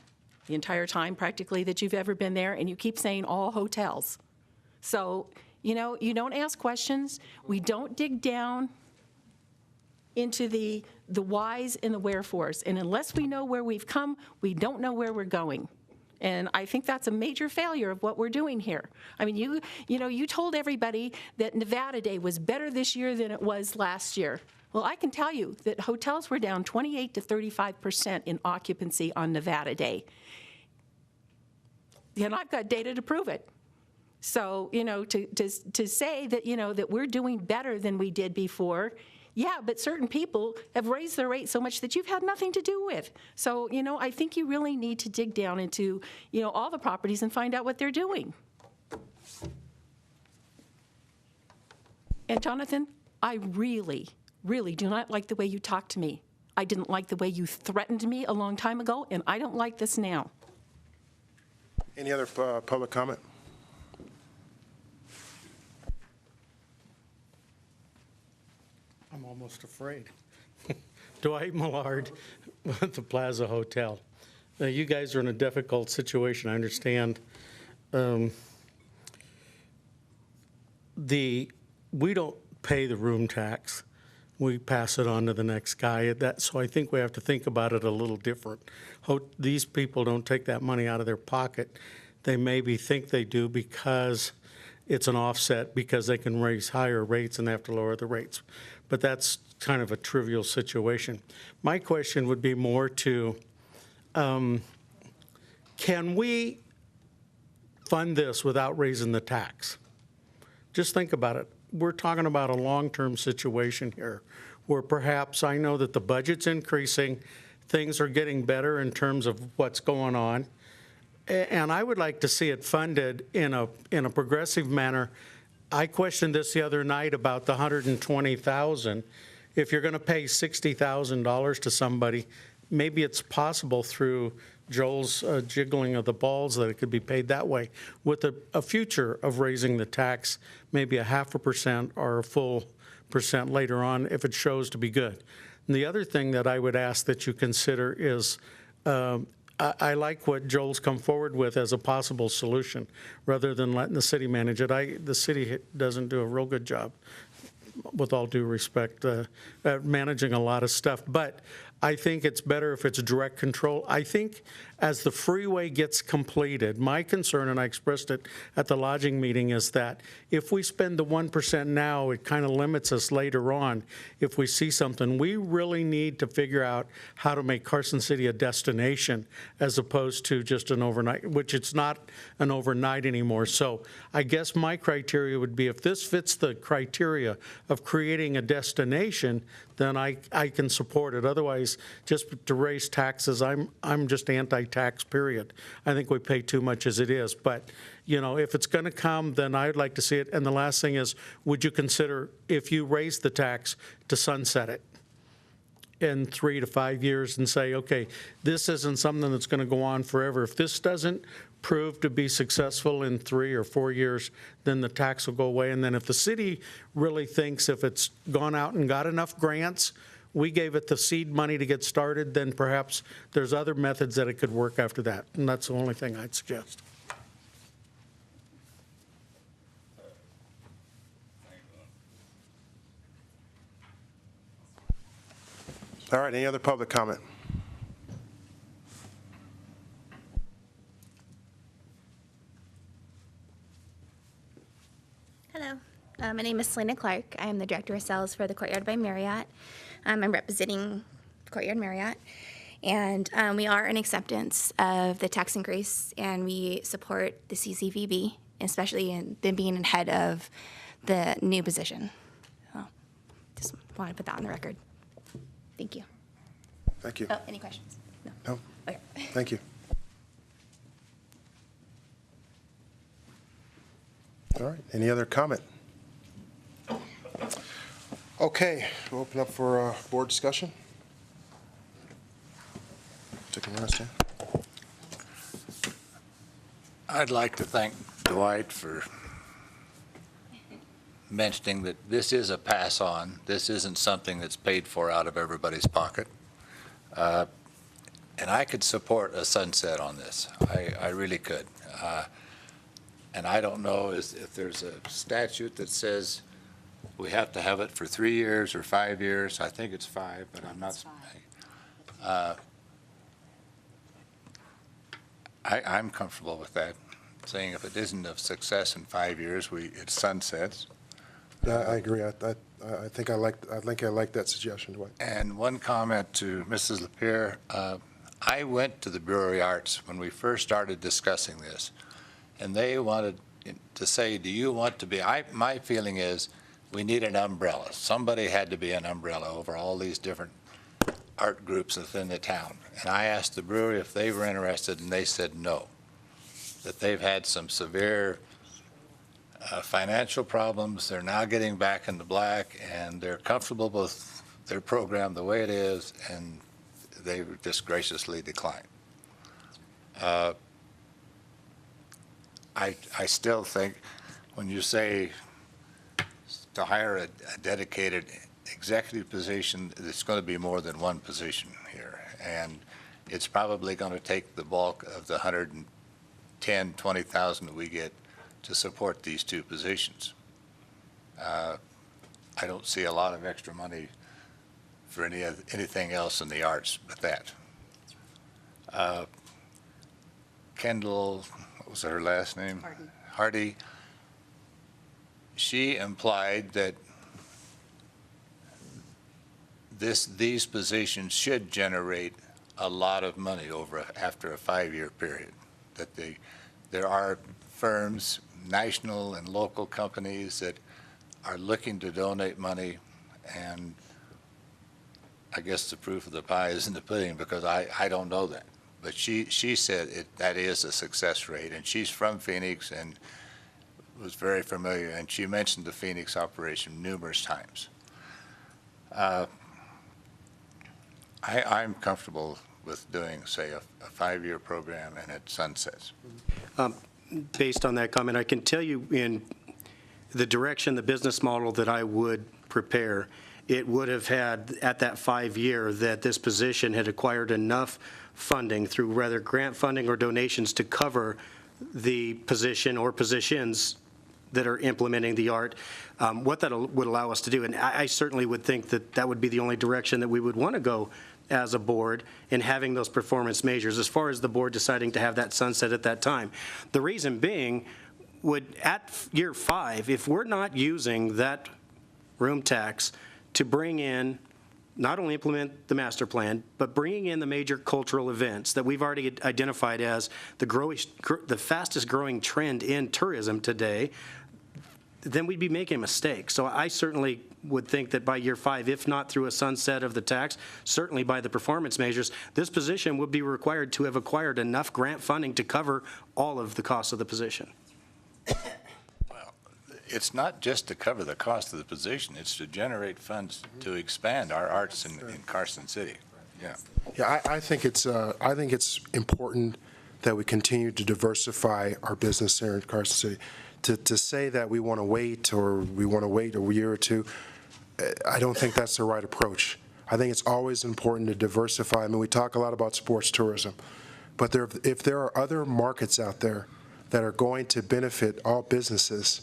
the entire time practically that you've ever been there, and you keep saying all hotels. So, you know, you don't ask questions. We don't dig down into the whys and the wherefores. And unless we know where we've come, we don't know where we're going. And I think that's a major failure of what we're doing here. I mean, you told everybody that Nevada Day was better this year than it was last year. Well, I can tell you that hotels were down 28 to 35% in occupancy on Nevada Day. And I've got data to prove it. So, you know, to say that, you know, that we're doing better than we did before, yeah, but certain people have raised their rate so much that you've had nothing to do with. So, you know, I think you really need to dig down into, you know, all the properties and find out what they're doing. And Jonathan, I really, really do not like the way you talk to me. I didn't like the way you threatened me a long time ago, and I don't like this now. Any other public comment? I'm almost afraid. Dwight Millard with the Plaza Hotel. Now, you guys are in a difficult situation, I understand. We don't pay the room tax. We pass it on to the next guy. So I think we have to think about it a little different. These people don't take that money out of their pocket. They maybe think they do because it's an offset, because they can raise higher rates and they have to lower the rates. But that's kind of a trivial situation. My question would be more to, can we fund this without raising the tax? Just think about it. We're talking about a long-term situation here where perhaps, I know that the budget's increasing, things are getting better in terms of what's going on, and I would like to see it funded in a progressive manner. I questioned this the other night about the $120,000. If you're going to pay $60,000 to somebody, maybe it's possible through Joel's jiggling of the balls that it could be paid that way, with a future of raising the tax, maybe 0.5% or a full percent later on if it shows to be good. And the other thing that I would ask that you consider is, I like what Joel's come forward with as a possible solution, rather than letting the city manage it. The city doesn't do a real good job, with all due respect, at managing a lot of stuff. But I think it's better if it's direct control. I think as the freeway gets completed, my concern, and I expressed it at the lodging meeting, is that if we spend the 1% now, it kind of limits us later on. If we see something, we really need to figure out how to make Carson City a destination as opposed to just an overnight, which it's not an overnight anymore. So I guess my criteria would be, if this fits the criteria of creating a destination, then I can support it. Otherwise, just to raise taxes, I'm just anti-tax, period. I think we pay too much as it is. But, you know, if it's going to come, then I'd like to see it. And the last thing is, would you consider, if you raise the tax, to sunset it in 3 to 5 years and say, okay, this isn't something that's going to go on forever. If this doesn't prove to be successful in 3 or 4 years, then the tax will go away. And then if the city really thinks, if it's gone out and got enough grants, we gave it the seed money to get started, then perhaps there's other methods that it could work after that. And that's the only thing I'd suggest. All right, any other public comment? Hello, My name is Selena Clark. I am the Director of Sales for the Courtyard by Marriott. I'm representing Courtyard Marriott. And we are in acceptance of the tax increase, and we support the CCVB, especially in them being ahead of the new position. So just want to put that on the record. Thank you. Thank you. Oh, any questions? No. No? Okay. Thank you. All right, any other comment? Okay, we'll open up for board discussion. Take a rest, yeah. I'd like to thank Dwight for mentioning that this is a pass-on. This isn't something that's paid for out of everybody's pocket. And I could support a sunset on this. I really could. And I don't know if there's a statute that says we have to have it for 3 years or 5 years. I think it's 5, but I'm not. I'm comfortable with that, saying if it isn't a success in 5 years, it sunsets. Yeah, I agree. I think I like that suggestion, Dwight. And one comment to Mrs. Lapierre. I went to the Brewery Arts when we first started discussing this, and they wanted to say, do you want to be, my feeling is we need an umbrella. Somebody had to be an umbrella over all these different art groups within the town. And I asked the brewery if they were interested, and they said no, that they've had some severe financial problems. They're now getting back in the black, and they're comfortable with their program the way it is, and they just graciously declined. I still think when you say to hire a dedicated executive position, it's going to be more than one position here. And it's probably going to take the bulk of the 110, 20,000 that we get to support these two positions. I don't see a lot of extra money for anything else in the arts but that. Kendall, what was her last name? Hardy. She implied that these positions should generate a lot of money after a 5-year period. That there are firms, national and local companies, that are looking to donate money, and I guess the proof of the pie is in the pudding, because I don't know that. But she said that is a success rate, and she's from Phoenix and was very familiar, and she mentioned the Phoenix operation numerous times. I'm comfortable with doing, say, a 5-year program and it sunsets. Based on that comment, I can tell you in the direction, the business model that I would prepare, it would have had at that 5-year that this position had acquired enough funding through whether grant funding or donations to cover the position or positions that are implementing the art, what that would allow us to do. And I certainly would think that that would be the only direction that we would want to go as a board in having those performance measures, as far as the board deciding to have that sunset at that time. The reason being, at year 5, if we're not using that room tax to bring in, not only implement the master plan, but bringing in the major cultural events that we've already identified as the fastest growing trend in tourism today, then we'd be making a mistake. So I certainly would think that by year 5, if not through a sunset of the tax, certainly by the performance measures, this position would be required to have acquired enough grant funding to cover all of the costs of the position. Well, it's not just to cover the cost of the position, it's to generate funds to expand our arts in Carson City. Yeah. Yeah, I think it's important that we continue to diversify our business here in Carson City. To say that we want to wait or we want to wait a year or two, I don't think that's the right approach. I think it's always important to diversify. I mean, we talk a lot about sports tourism, but if there are other markets out there that are going to benefit all businesses,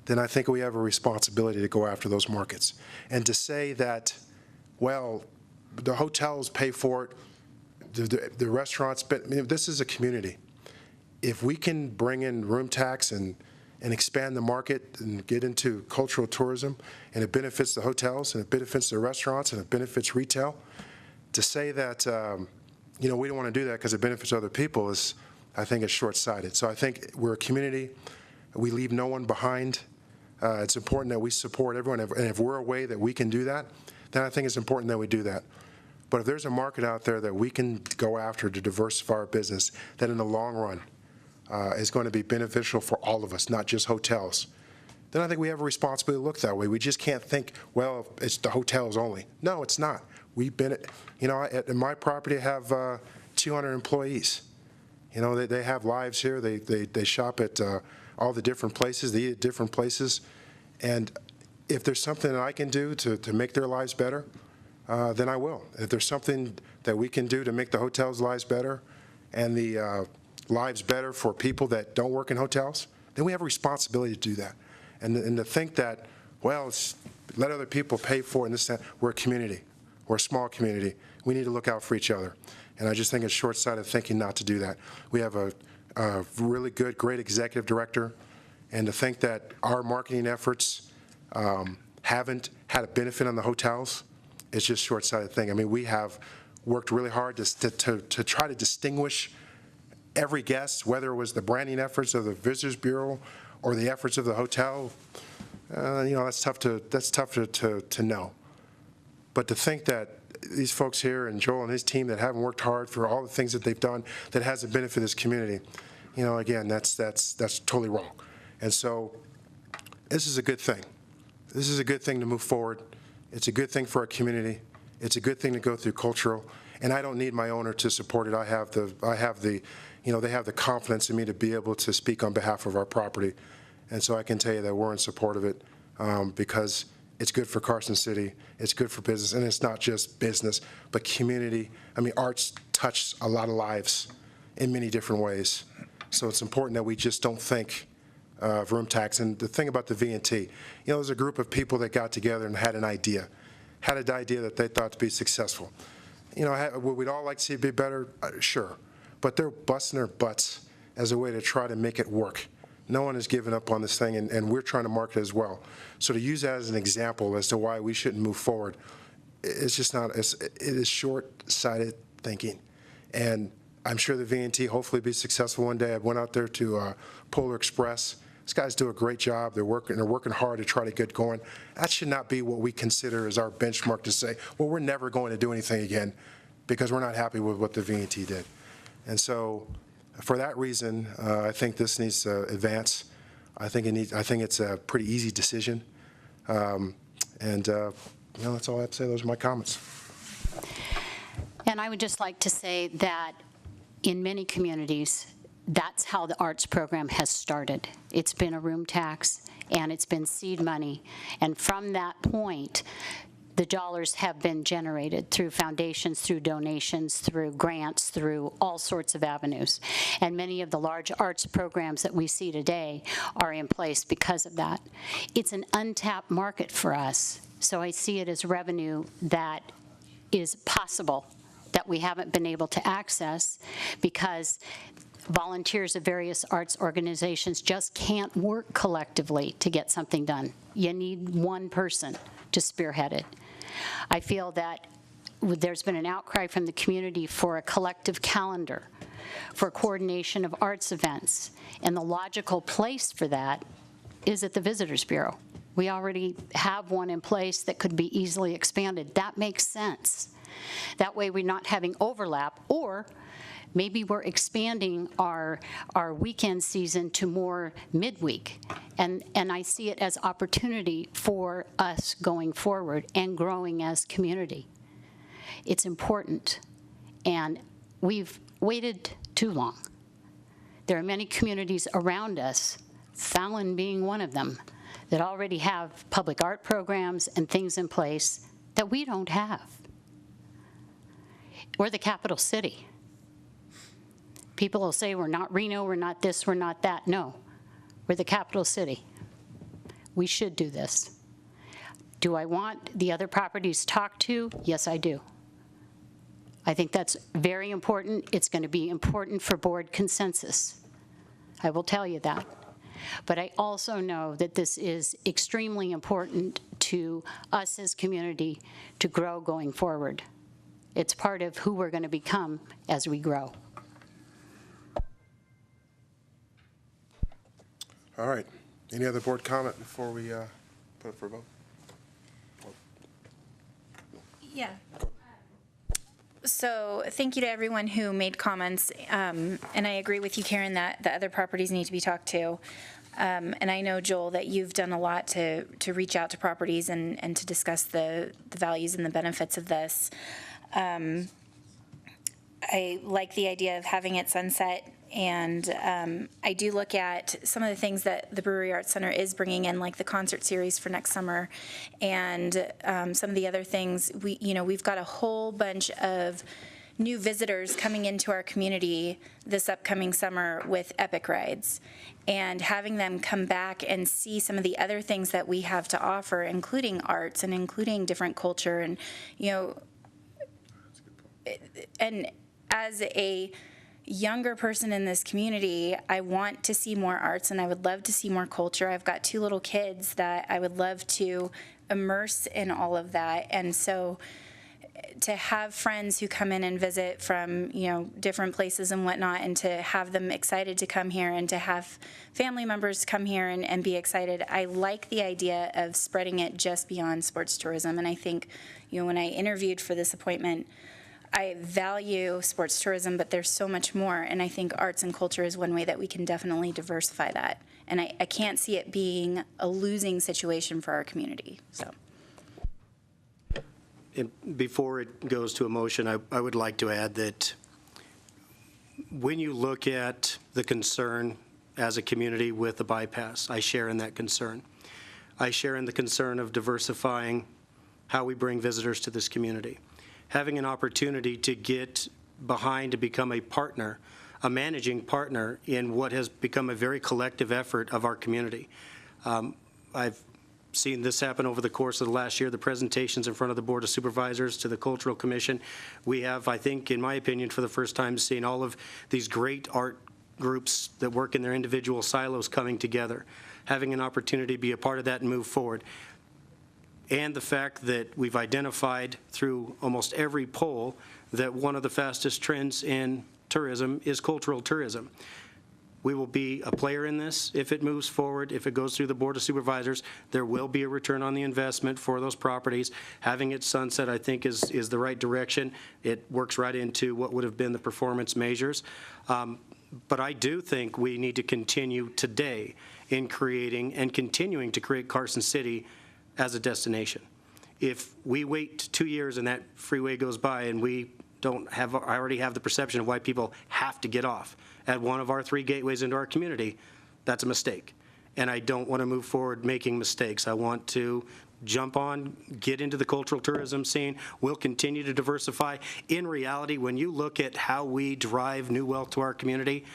then I think we have a responsibility to go after those markets. And to say that, well, the hotels pay for it, the restaurants, but I mean, this is a community. If we can bring in room tax and and expand the market and get into cultural tourism, and it benefits the hotels, and it benefits the restaurants, and it benefits retail. To say that, we don't want to do that because it benefits other people is, I think, is short-sighted. So I think we're a community. We leave no one behind. It's important that we support everyone, and if we're a way that we can do that, then I think it's important that we do that. But if there's a market out there that we can go after to diversify our business, that in the long run is going to be beneficial for all of us, not just hotels, then I think we have a responsibility to look that way. We just can't think, well, it's the hotels only. No, it's not. We've been, at my property, I have 200 employees. They have lives here. They shop at all the different places. They eat at different places. And if there's something that I can do to make their lives better, then I will. If there's something that we can do to make the hotels' lives better and the lives better for people that don't work in hotels, then we have a responsibility to do that. And to think that, well, let other people pay for it and this, that, we're a community. We're a small community. We need to look out for each other. And I just think it's short-sighted thinking not to do that. We have a really good, great executive director, and to think that our marketing efforts haven't had a benefit on the hotels, it's just a short-sighted thing. I mean, we have worked really hard to try to distinguish every guest, whether it was the branding efforts of the Visitors Bureau or the efforts of the hotel. That's tough to know. But to think that these folks here and Joel and his team that haven't worked hard for all the things that they've done that hasn't benefited this community, again, that's totally wrong. And so this is a good thing. This is a good thing to move forward. It's a good thing for our community. It's a good thing to go through cultural. And I don't need my owner to support it. They have the confidence in me to be able to speak on behalf of our property. And so I can tell you that we're in support of it because it's good for Carson City, it's good for business, and it's not just business, but community. I mean, arts touch a lot of lives in many different ways. So it's important that we just don't think of room tax. And the thing about the V&T, there's a group of people that got together and had an idea that they thought to be successful. Would we all like to see it be better? Sure. But they're busting their butts as a way to try to make it work. No one has given up on this thing, and we're trying to market it as well. So to use that as an example as to why we shouldn't move forward, it's just not, it is short-sighted thinking. And I'm sure the V&T hopefully be successful one day. I went out there to Polar Express. These guys do a great job. They're working hard to try to get going. That should not be what we consider as our benchmark to say, well, we're never going to do anything again because we're not happy with what the V&T did. And so for that reason, I think this needs to advance. I think it's a pretty easy decision. That's all I have to say. Those are my comments. And I would just like to say that in many communities, that's how the arts program has started. It's been a room tax, and it's been seed money. And from that point, the dollars have been generated through foundations, through donations, through grants, through all sorts of avenues. And many of the large arts programs that we see today are in place because of that. It's an untapped market for us, so I see it as revenue that is possible that we haven't been able to access because volunteers of various arts organizations just can't work collectively to get something done. You need one person to spearhead it. I feel that there's been an outcry from the community for a collective calendar, for coordination of arts events, and the logical place for that is at the Visitors Bureau. We already have one in place that could be easily expanded. That makes sense. That way we're not having overlap, or maybe we're expanding our weekend season to more midweek. And I see it as opportunity for us going forward and growing as community. It's important. And we've waited too long. There are many communities around us, Fallon being one of them, that already have public art programs and things in place that we don't have. We're the capital city. People will say we're not Reno, we're not this, we're not that. No, we're the capital city. We should do this. Do I want the other properties talked to? Yes, I do. I think that's very important. It's going to be important for board consensus. I will tell you that. But I also know that this is extremely important to us as community to grow going forward. It's part of who we're going to become as we grow. All right. Any other board comment before we put it for a vote? Yeah. So thank you to everyone who made comments. And I agree with you, Karen, that the other properties need to be talked to. And I know, Joel, that you've done a lot to reach out to properties and to discuss the values and the benefits of this. I like the idea of having it sunset. And I do look at some of the things that the Brewery Arts Center is bringing in, like the concert series for next summer, and some of the other things. We've got a whole bunch of new visitors coming into our community this upcoming summer with epic rides, and having them come back and see some of the other things that we have to offer, including arts and including different culture, and and as a younger person in this community, I want to see more arts and I would love to see more culture. I've got 2 little kids that I would love to immerse in all of that. And so to have friends who come in and visit from, different places and whatnot, and to have them excited to come here, and to have family members come here and be excited. I like the idea of spreading it just beyond sports tourism. And I think, when I interviewed for this appointment, I value sports tourism, but there's so much more, and I think arts and culture is one way that we can definitely diversify that. And I can't see it being a losing situation for our community, so. And before it goes to a motion, I would like to add that when you look at the concern as a community with the bypass, I share in that concern. I share in the concern of diversifying how we bring visitors to this community. Having an opportunity to get behind to become a partner, a managing partner in what has become a very collective effort of our community. I've seen this happen over the course of the last year, the presentations in front of the Board of Supervisors to the Cultural Commission. We have, I think, in my opinion, for the first time, seen all of these great art groups that work in their individual silos coming together, having an opportunity to be a part of that and move forward. And the fact that we've identified through almost every poll that one of the fastest trends in tourism is cultural tourism. We will be a player in this if it moves forward. If it goes through the Board of Supervisors, there will be a return on the investment for those properties. Having it sunset, I think, is the right direction. It works right into what would have been the performance measures. But I do think we need to continue today in creating and continuing to create Carson City as a destination. If we wait 2 years and that freeway goes by and we don't have, I already have the perception of why people have to get off at one of our 3 gateways into our community, that's a mistake. And I don't want to move forward making mistakes. I want to jump on, get into the cultural tourism scene. We'll continue to diversify. In reality, when you look at how we drive new wealth to our community,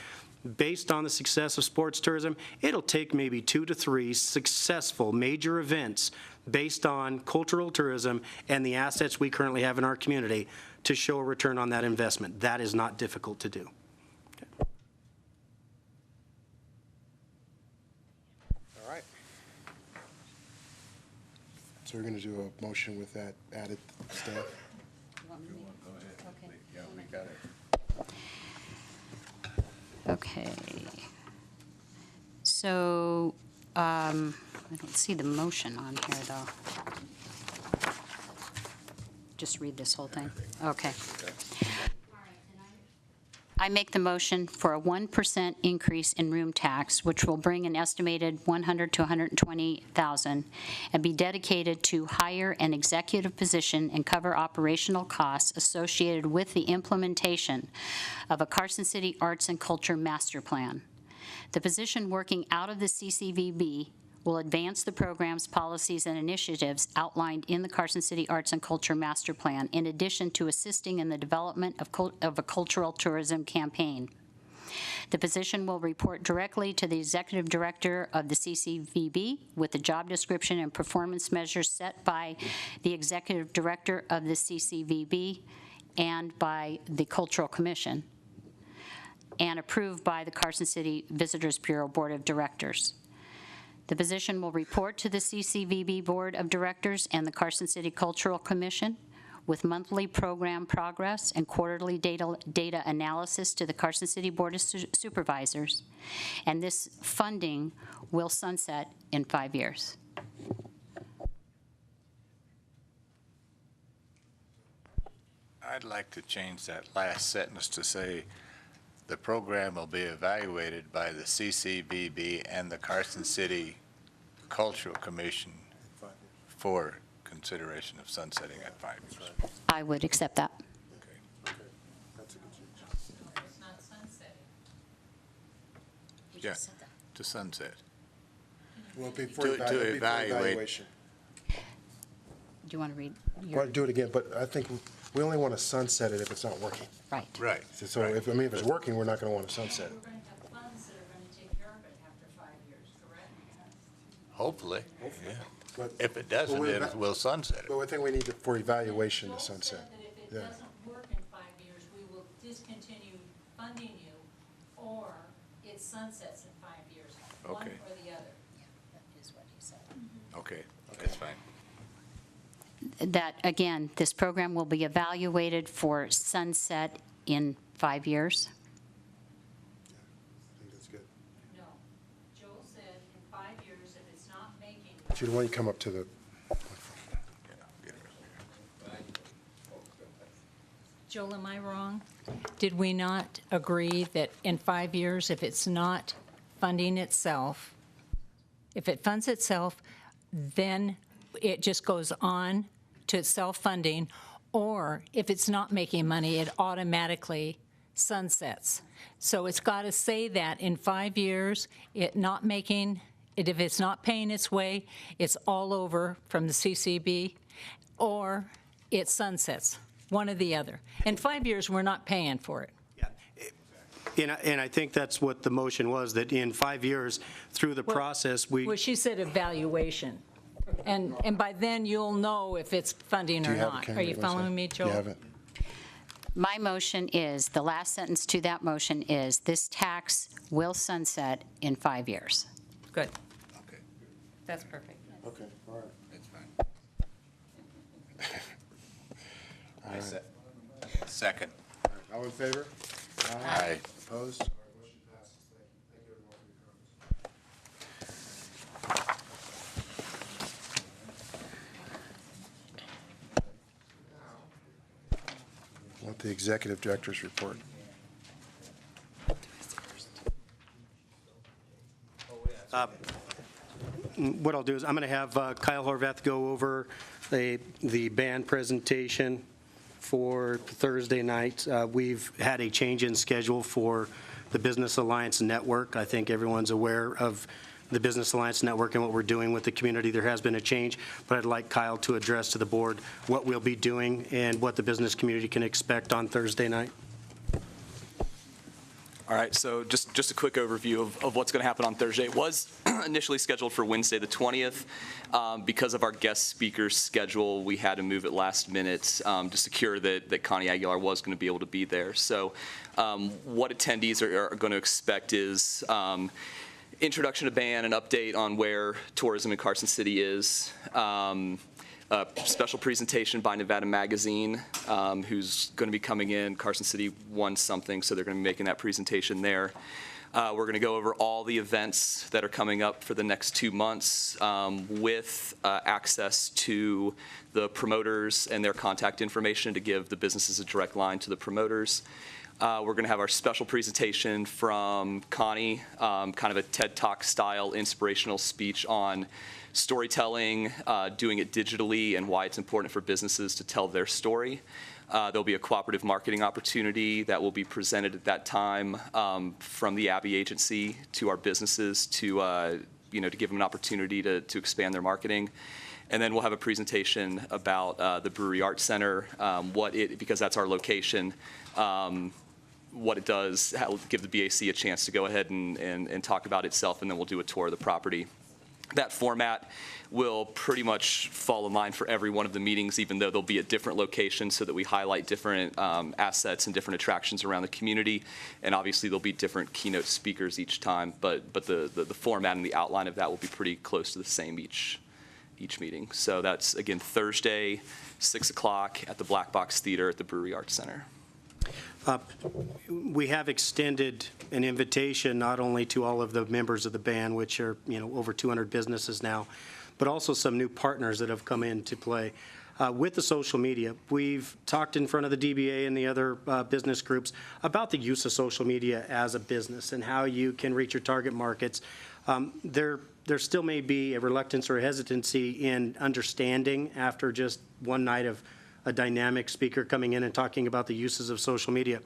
based on the success of sports tourism, it'll take maybe 2 to 3 successful major events based on cultural tourism and the assets we currently have in our community to show a return on that investment. That is not difficult to do. Okay. All right. So we're going to do a motion with that added staff. Yeah, we got it. Okay. So, I don't see the motion on here, though. Just read this whole thing. Okay. I make the motion for a 1% increase in room tax, which will bring an estimated $100,000 to $120,000, and be dedicated to hire an executive position and cover operational costs associated with the implementation of a Carson City Arts and Culture Master Plan. The position working out of the CCVB will advance the programs, policies, and initiatives outlined in the Carson City Arts and Culture Master Plan, in addition to assisting in the development of a cultural tourism campaign. The position will report directly to the Executive Director of the CCVB with the job description and performance measures set by the Executive Director of the CCVB and by the Cultural Commission. and approved by the Carson City Visitors Bureau Board of Directors. The position will report to the CCVB Board of Directors and the Carson City Cultural Commission with monthly program progress and quarterly data analysis to the Carson City Board of Supervisors. And this funding will sunset in 5 years. I'd like to change that last sentence to say, the program will be evaluated by the CCVB and the Carson City Cultural Commission for consideration of sunsetting at 5 years. I would accept that. Okay, that's a good change. It's not sunsetting. Yeah, to sunset. Well, before To evaluate. evaluation. Do you want to read Well, your, do it again, but I think we only want to sunset it if it's not working. right? Right. So if it's working, we're not going to want to sunset it. We're going to have funds that are going to take care of it after 5 years, correct? Hopefully, yeah. But- If it doesn't, Well, then we'll sunset it. But I think we need it for evaluation to Joel said sunset. that if it Yeah. doesn't work in 5 years, we will discontinue funding you, or it sunsets in 5 years, one Okay. or the other. Okay, that's fine. That, again, this program will be evaluated for sunset in 5 years. I think that's good. No. Joel said in 5 years, if it's not making. Judy, why don't you come up to the, Joel, am I wrong? Did we not agree that in 5 years, if it's not funding itself, if it funds itself, then it just goes on to self-funding, or if it's not making money, it automatically sunsets. So it's got to say that in 5 years, if it's not paying its way, it's all over from the CCB, or it sunsets, one or the other. In 5 years, we're not paying for it. And I think that's what the motion was, that in 5 years, through the process, Well, she said evaluation. And by then, you'll know if it's funding do or you have it, not. Ken? Are you following me, Joel? Do you have it? My motion is, the last sentence to that motion is, this tax will sunset in 5 years. Good. Okay, That's perfect. Okay, all right. that's fine. Second. All in favor? Aye. Opposed? All right, motion passes. Thank you everyone for your comments. Want the executive director's report. what I'll do is I'm going to have Kyle Horvath go over the band presentation for Thursday night. We've had a change in schedule for the Business Alliance Network. I think everyone's aware of the Business Alliance Network and what we're doing with the community. There has been a change, but I'd like Kyle to address to the board what we'll be doing and what the business community can expect on Thursday night. All right, so just a quick overview of what's going to happen on Thursday. It was initially scheduled for Wednesday the 20th. Because of our guest speaker's schedule, we had to move it last minute to secure that Connie Aguilar was going to be able to be there. So what attendees are going to expect is introduction to band, an update on where tourism in Carson City is, a special presentation by Nevada Magazine, who's going to be coming in. Carson City won something, so they're going to be making that presentation there. We're going to go over all the events that are coming up for the next 2 months with access to the promoters and their contact information to give the businesses a direct line to the promoters. We're going to have our special presentation from Connie, kind of a TED Talk style inspirational speech on storytelling, doing it digitally, and why it's important for businesses to tell their story. There'll be a cooperative marketing opportunity that will be presented at that time from the Abbey Agency to our businesses to give them an opportunity to expand their marketing. And then we'll have a presentation about the Brewery Arts Center, because that's our location, what it does, give the BAC a chance to go ahead and talk about itself, and then we'll do a tour of the property. That format will pretty much fall in line for every one of the meetings, even though they'll be at different locations, so that we highlight different assets and different attractions around the community. And obviously, there'll be different keynote speakers each time, but the format and the outline of that will be pretty close to the same each meeting. So that's, again, Thursday, 6 o'clock at the Black Box Theater at the Brewery Arts Center. We have extended an invitation not only to all of the members of the band, which are, over 200 businesses now, but also some new partners that have come into play. With the social media, we've talked in front of the DBA and the other business groups about the use of social media as a business and how you can reach your target markets. There still may be a reluctance or a hesitancy in understanding after just one night of a dynamic speaker coming in and talking about the uses of social media.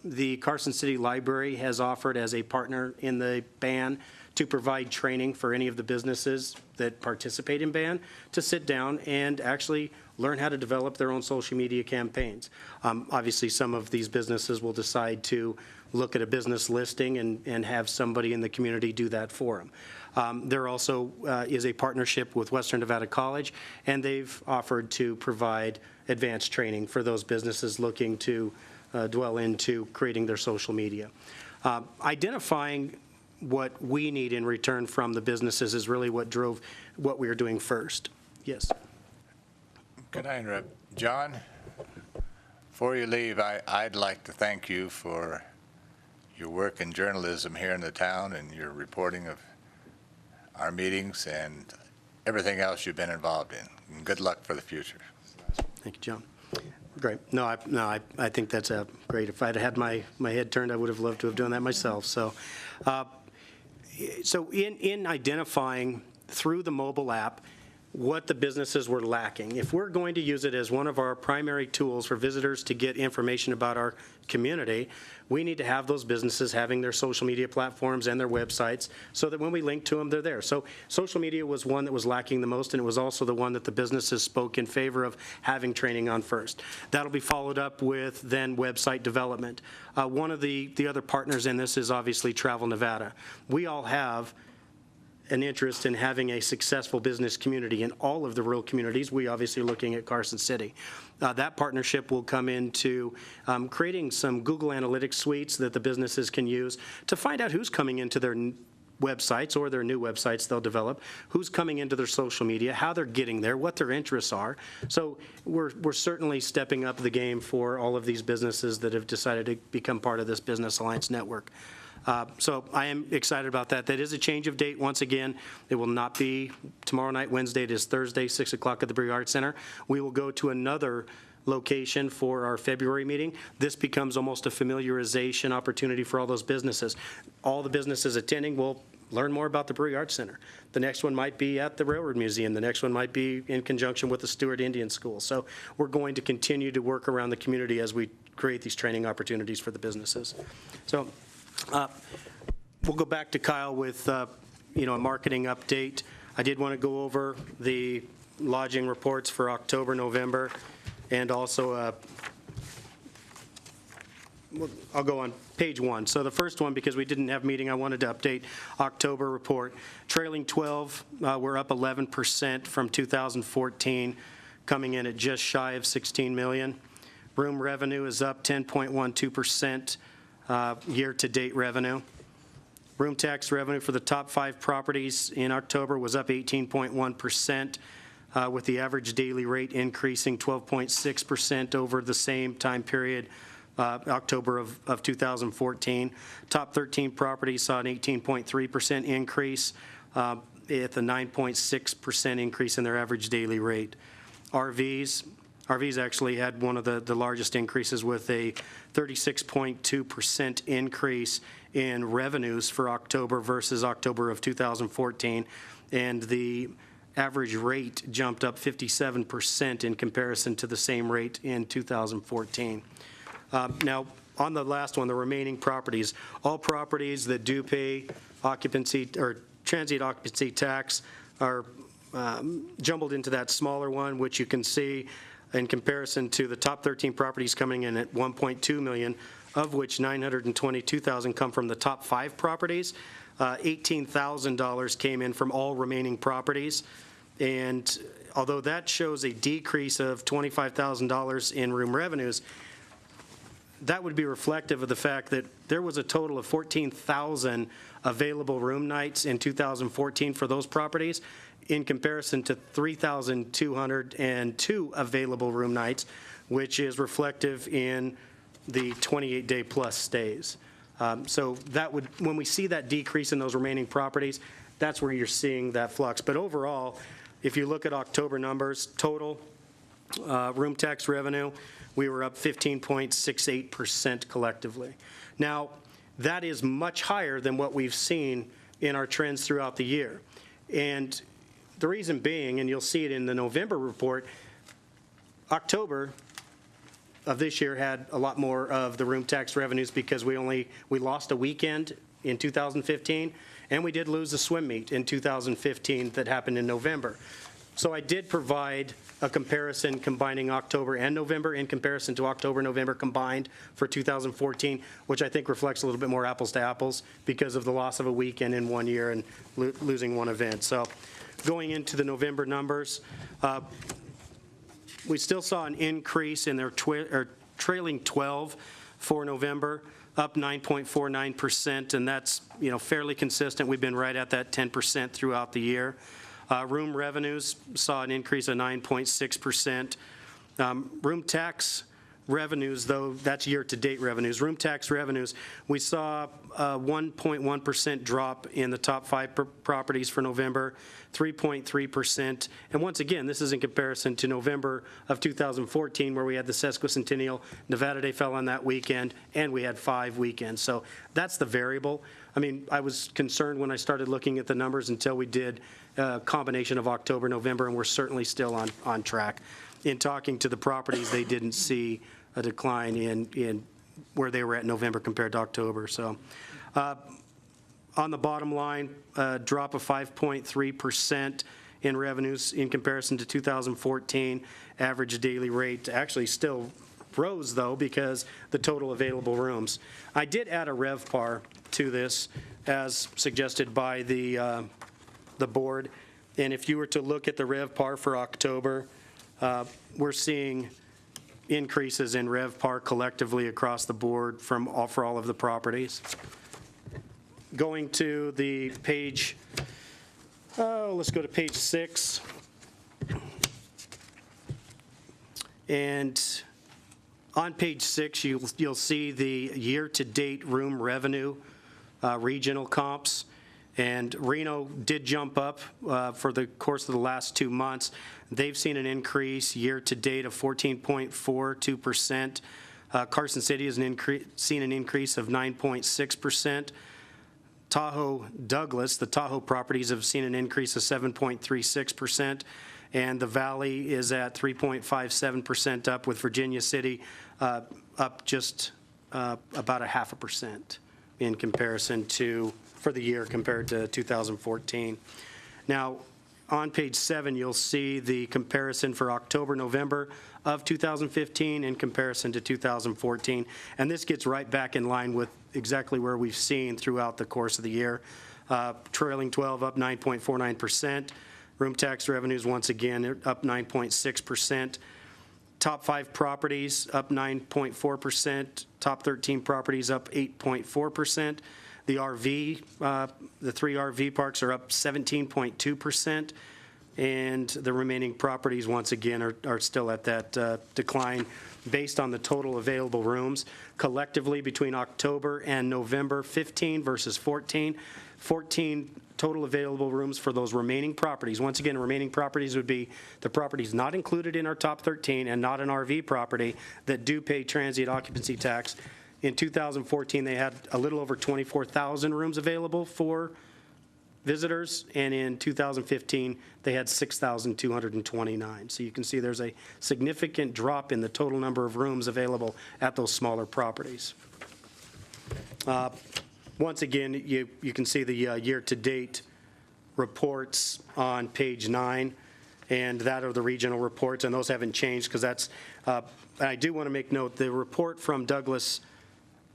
The Carson City Library has offered as a partner in the band to provide training for any of the businesses that participate in band to sit down and actually learn how to develop their own social media campaigns. Obviously, some of these businesses will decide to look at a business listing and have somebody in the community do that for them. There also is a partnership with Western Nevada College, and they've offered to provide advanced training for those businesses looking to dwell into creating their social media. Identifying what we need in return from the businesses is really what drove what we are doing first. Yes. Can I interrupt? John, before you leave, I'd like to thank you for your work in journalism here in the town and your reporting of our meetings and everything else you've been involved in. And good luck for the future. Thank you, John. Great. No, I think that's great. If I'd had my head turned, I would have loved to have done that myself. So in identifying through the mobile app what the businesses were lacking, if we're going to use it as one of our primary tools for visitors to get information about our community, we need to have those businesses having their social media platforms and their websites so that when we link to them, they're there. So social media was one that was lacking the most, and it was also the one that the businesses spoke in favor of having training on first. That'll be followed up with then website development. One of the other partners in this is obviously Travel Nevada. We all have an interest in having a successful business community in all of the rural communities. We obviously are looking at Carson City. That partnership will come into creating some Google Analytics suites that the businesses can use to find out who's coming into their websites or their new websites they'll develop, who's coming into their social media, how they're getting there, what their interests are. So we're certainly stepping up the game for all of these businesses that have decided to become part of this Business Alliance network. So I am excited about that. That is a change of date once again. It will not be tomorrow night, Wednesday. It is Thursday, 6 o'clock at the Brewery Arts Center. We will go to another location for our February meeting. This becomes almost a familiarization opportunity for all those businesses. All the businesses attending will learn more about the Brewery Arts Center. The next one might be at the Railroad Museum. The next one might be in conjunction with the Stewart Indian School. So we're going to continue to work around the community as we create these training opportunities for the businesses. So we'll go back to Kyle with, a marketing update. I did want to go over the lodging reports for October, November, and also I'll go on page 1. So the first one, because we didn't have a meeting, I wanted to update October report. Trailing 12, we're up 11% from 2014, coming in at just shy of $16 million. Room revenue is up 10.12%. Year-to-date revenue. Room tax revenue for the top 5 properties in October was up 18.1%, with the average daily rate increasing 12.6% over the same time period, October of 2014. Top 13 properties saw an 18.3% increase, at the 9.6% increase in their average daily rate. RVs actually had one of the largest increases with a 36.2% increase in revenues for October versus October of 2014, and the average rate jumped up 57% in comparison to the same rate in 2014. Now, on the last one, the remaining properties, all properties that do pay occupancy or transient occupancy tax are jumbled into that smaller one, which you can see in comparison to the top 13 properties coming in at $1.2 million, of which $922,000 come from the top 5 properties. $18,000 came in from all remaining properties. And although that shows a decrease of $25,000 in room revenues, that would be reflective of the fact that there was a total of 14,000 available room nights in 2014 for those properties, in comparison to 3,202 available room nights, which is reflective in the 28-day plus stays. So that would, when we see that decrease in those remaining properties, that's where you're seeing that flux. But overall, if you look at October numbers, total room tax revenue, we were up 15.68% collectively. Now, that is much higher than what we've seen in our trends throughout the year. And the reason being, and you'll see it in the November report, October of this year had a lot more of the room tax revenues because we lost a weekend in 2015, and we did lose a swim meet in 2015 that happened in November. So I did provide a comparison combining October and November in comparison to October, November combined for 2014, which I think reflects a little bit more apples to apples because of the loss of a weekend in one year and losing one event. So going into the November numbers, we still saw an increase in their trailing 12 for November, up 9.49%, and that's, you know, fairly consistent. We've been right at that 10% throughout the year. Room revenues saw an increase of 9.6%. Room tax revenues, though, that's year-to-date revenues. Room tax revenues, we saw a 1.1% drop in the top 5 properties for November, 3.3%. And once again, this is in comparison to November of 2014, where we had the Sesquicentennial. Nevada Day fell on that weekend, and we had 5 weekends. So that's the variable. I mean, I was concerned when I started looking at the numbers until we did a combination of October, November, and we're certainly still on track. In talking to the properties, they didn't see a decline in where they were at November compared to October. So on the bottom line, a drop of 5.3% in revenues in comparison to 2014. Average daily rate actually still rose, though, because the total available rooms. I did add a RevPAR to this, as suggested by the board. And if you were to look at the RevPAR for October, we're seeing increases in RevPAR collectively across the board for all of the properties. Going to the page, let's go to page 6. And on page 6, you'll see the year-to-date room revenue regional comps. And Reno did jump up for the course of the last 2 months. They've seen an increase year-to-date of 14.42%. Carson City has seen an increase of 9.6%. Tahoe Douglas, the Tahoe properties, have seen an increase of 7.36%. And the Valley is at 3.57% up, with Virginia City up just about 0.5% in comparison to, for the year compared to 2014. Now, on page 7, you'll see the comparison for October, November of 2015 in comparison to 2014. And this gets right back in line with exactly where we've seen throughout the course of the year. Trailing 12 up 9.49%. Room tax revenues, once again, up 9.6%. Top 5 properties up 9.4%. Top 13 properties up 8.4%. The RV, the 3 RV parks are up 17.2%, and the remaining properties, once again, are still at that decline based on the total available rooms. Collectively, between October and November, 15 versus 14, 14 total available rooms for those remaining properties. Once again, remaining properties would be the properties not included in our top 13 and not an RV property that do pay transient occupancy tax. In 2014, they had a little over 24,000 rooms available for visitors, and in 2015, they had 6,229. So you can see there's a significant drop in the total number of rooms available at those smaller properties. Once again, you can see the year-to-date reports on page 9, and that are the regional reports, and those haven't changed because that's, I do want to make note, the report from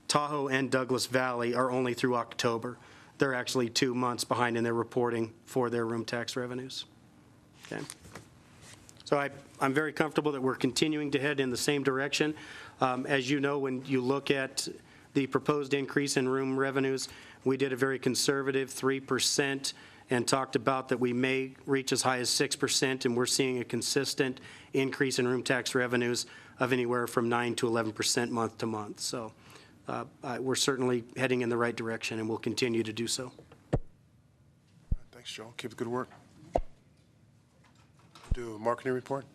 Tahoe and Douglas Valley are only through October. they're actually 2 months behind in their reporting for their room tax revenues. Okay. So I'm very comfortable that we're continuing to head in the same direction. As you know, when you look at the proposed increase in room revenues, we did a very conservative 3% and talked about that we may reach as high as 6%, and we're seeing a consistent increase in room tax revenues of anywhere from 9 to 11% month to month. So we're certainly heading in the right direction, and we'll continue to do so. Thanks, Joel. Keep the good work. Do a marketing report?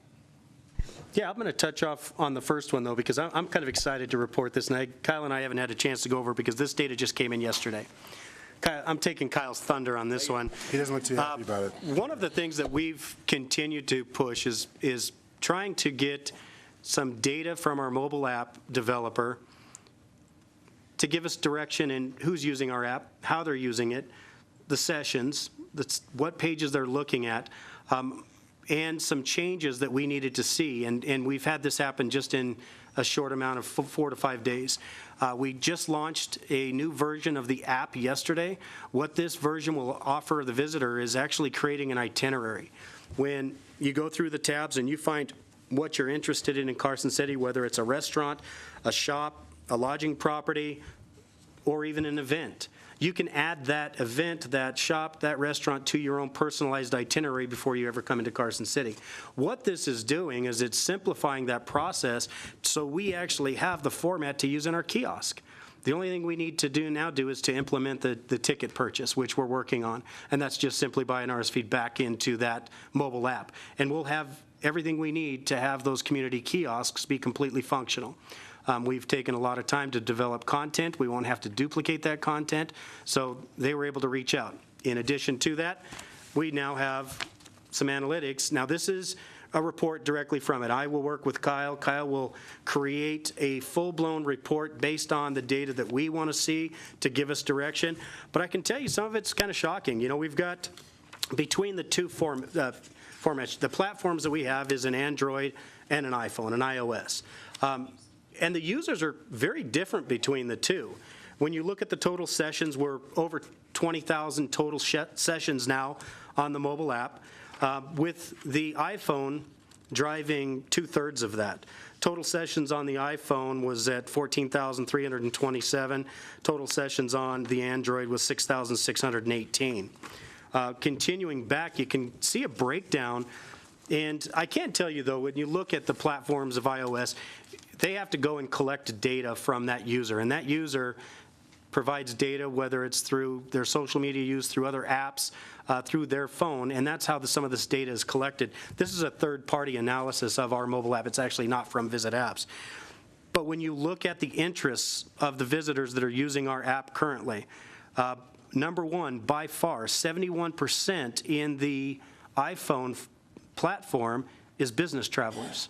Yeah, I'm going to touch off on the first one, though, because I'm kind of excited to report this. And Kyle and I haven't had a chance to go over it because this data just came in yesterday. Kyle, I'm taking Kyle's thunder on this one. He doesn't look too happy about it. One of the things that we've continued to push is trying to get some data from our mobile app developer to give us direction in who's using our app, how they're using it, the sessions, what pages they're looking at, and some changes that we needed to see. And we've had this happen just in a short amount of 4 to 5 days. We just launched a new version of the app yesterday. What this version will offer the visitor is actually creating an itinerary. When you go through the tabs and you find what you're interested in Carson City, whether it's a restaurant, a shop, a lodging property, or even an event, you can add that event, that shop, that restaurant to your own personalized itinerary before you ever come into Carson City. What this is doing is it's simplifying that process so we actually have the format to use in our kiosk. The only thing we need to do now is to implement the ticket purchase, which we're working on, and that's just simply buying RSVP back into that mobile app. And we'll have everything we need to have those community kiosks be completely functional. We've taken a lot of time to develop content. We won't have to duplicate that content, so they were able to reach out. In addition to that, we now have some analytics. Now, this is a report directly from it. I will work with Kyle. Kyle will create a full-blown report based on the data that we want to see to give us direction. But I can tell you some of it's kind of shocking. You know, we've got between the two formats, the platforms that we have is an Android and an iPhone, an iOS. And the users are very different between the two. When you look at the total sessions, we're over 20,000 total sessions now on the mobile app, with the iPhone driving 2/3 of that. Total sessions on the iPhone was at 14,327. Total sessions on the Android was 6,618. Continuing back, you can see a breakdown. And I can't tell you, though, when you look at the platforms of iOS, they have to go and collect data from that user. And that user provides data, whether it's through their social media use, through other apps, through their phone, and that's how some of this data is collected. This is a third-party analysis of our mobile app. It's actually not from Visit Apps. But when you look at the interests of the visitors that are using our app currently, number one, by far, 71% in the iPhone platform is business travelers.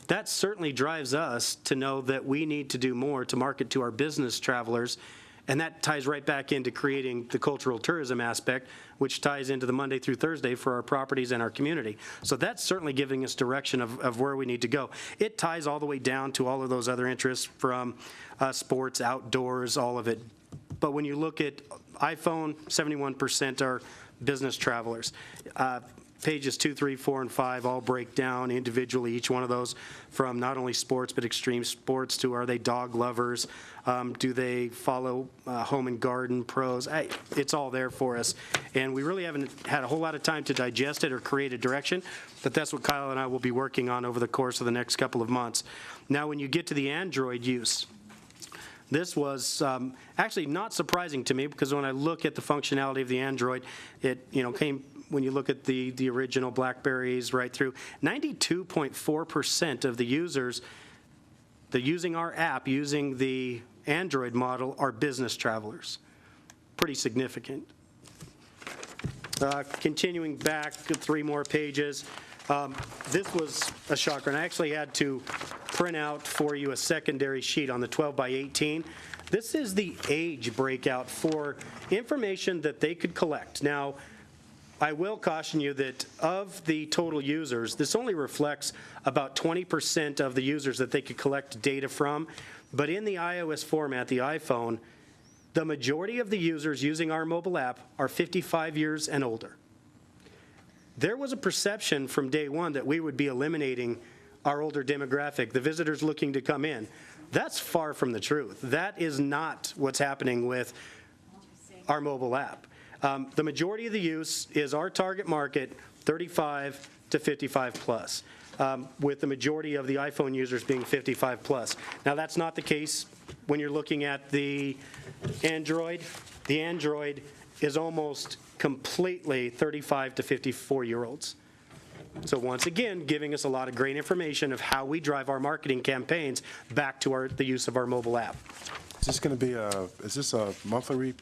That certainly drives us to know that we need to do more to market to our business travelers, and that ties right back into creating the cultural tourism aspect, which ties into the Monday through Thursday for our properties and our community. So that's certainly giving us direction of where we need to go. It ties all the way down to all of those other interests from sports, outdoors, all of it. But when you look at iPhone, 71% are business travelers. Pages 2, 3, 4, and 5 all break down individually, each one of those, from not only sports but extreme sports to are they dog lovers, do they follow home and garden pros. It's all there for us. And we really haven't had a whole lot of time to digest it or create a direction, but that's what Kyle and I will be working on over the course of the next couple of months. Now, when you get to the Android use, this was actually not surprising to me, because when I look at the functionality of the Android, it came, when you look at the original BlackBerries right through, 92.4% of the users that using our app, using the Android model, are business travelers. Pretty significant. Continuing back 3 more pages, this was a shocker, and I actually had to print out for you a secondary sheet on the 12 by 18. This is the age breakout for information that they could collect. Now, I will caution you that of the total users, this only reflects about 20% of the users that they could collect data from. But in the iOS format, the iPhone, The majority of the users using our mobile app are 55 years and older. There was a perception from day one that we would be eliminating our older demographic, the visitors looking to come in. That's far from the truth. That is not what's happening with our mobile app. The majority of the use is our target market, 35 to 55 plus, with the majority of the iPhone users being 55 plus. Now, that's not the case when you're looking at the Android. The Android is almost completely 35 to 54-year-olds. So once again, giving us a lot of great information of how we drive our marketing campaigns back to the use of our mobile app. Is this going to be is this a monthly,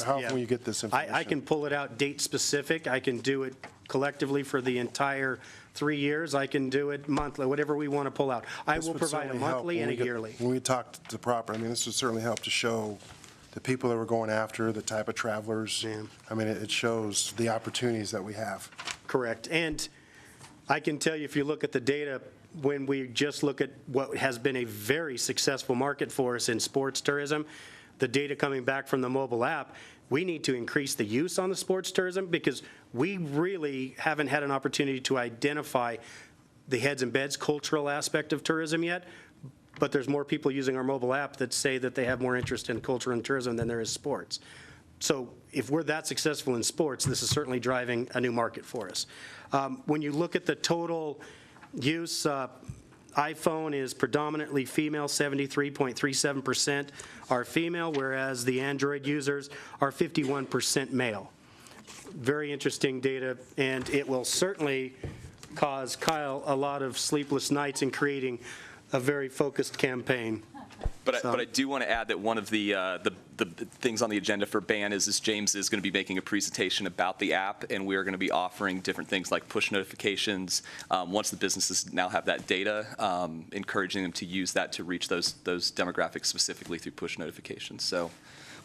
how yeah. can you get this information? I can pull it out date specific. I can do it collectively for the entire 3 years. I can do it monthly, whatever we want to pull out. I This will would provide a certainly help monthly and a yearly. When we talk to proper, I mean, this would certainly help to show the people that we're going after, the type of travelers. Yeah. I mean, it shows the opportunities that we have. Correct. And I can tell you, if you look at the data, when we just look at what has been a very successful market for us in sports tourism, the data coming back from the mobile app, we need to increase the use on the sports tourism because we really haven't had an opportunity to identify the heads and beds cultural aspect of tourism yet. But there's more people using our mobile app that say that they have more interest in culture and tourism than there is sports. So if we're that successful in sports, this is certainly driving a new market for us. When you look at the total use, iPhone is predominantly female, 73.37% are female, whereas the Android users are 51% male. Very interesting data, and it will certainly cause Kyle a lot of sleepless nights in creating a very focused campaign. But I do want to add that one of the things on the agenda for BAN is James is going to be making a presentation about the app, and we are going to be offering different things like push notifications. Once the businesses now have that data, encouraging them to use that to reach those demographics specifically through push notifications. So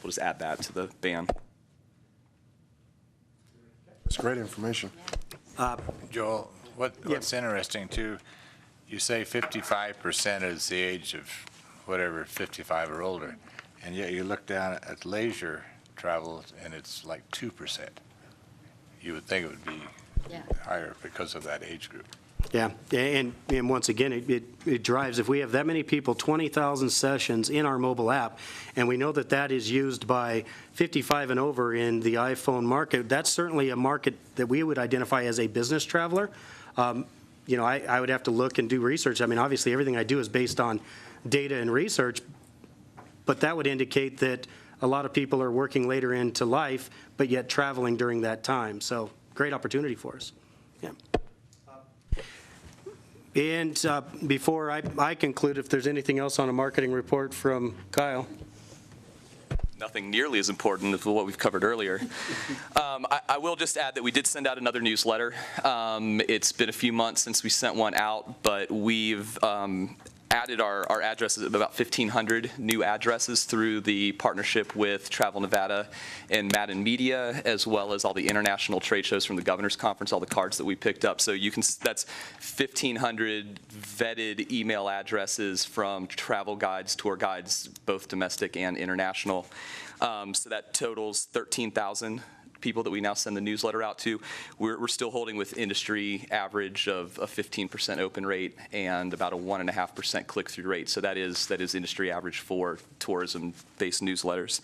we'll just add that to the BAN. It's great information. Joel, what's interesting too, you say 55% is the age of whatever, 55 or older, and yet you look down at leisure travel and it's like 2%. You would think it would be higher because of that age group. Yeah, and once again, it drives, if we have that many people, 20,000 sessions in our mobile app, and we know that that is used by 55 and over in the iPhone market, that's certainly a market that we would identify as a business traveler. You know, I would have to look and do research. I mean, obviously, everything I do is based on data and research, but that would indicate that a lot of people are working later into life, but yet traveling during that time. So great opportunity for us. Yeah. And before I conclude, if there's anything else on a marketing report from Kyle. Nothing nearly as important as what we've covered earlier. I will just add that we did send out another newsletter. It's been a few months since we sent one out, but we've added our addresses, about 1,500 new addresses through the partnership with Travel Nevada and Madden Media, as well as all the international trade shows from the Governor's Conference, all the cards that we picked up. So you can, that's 1,500 vetted email addresses from travel guides, tour guides, both domestic and international. So that totals 13,000 people that we now send the newsletter out to. We're still holding with industry average of a 15% open rate and about a 1.5% click-through rate. So that is industry average for tourism-based newsletters.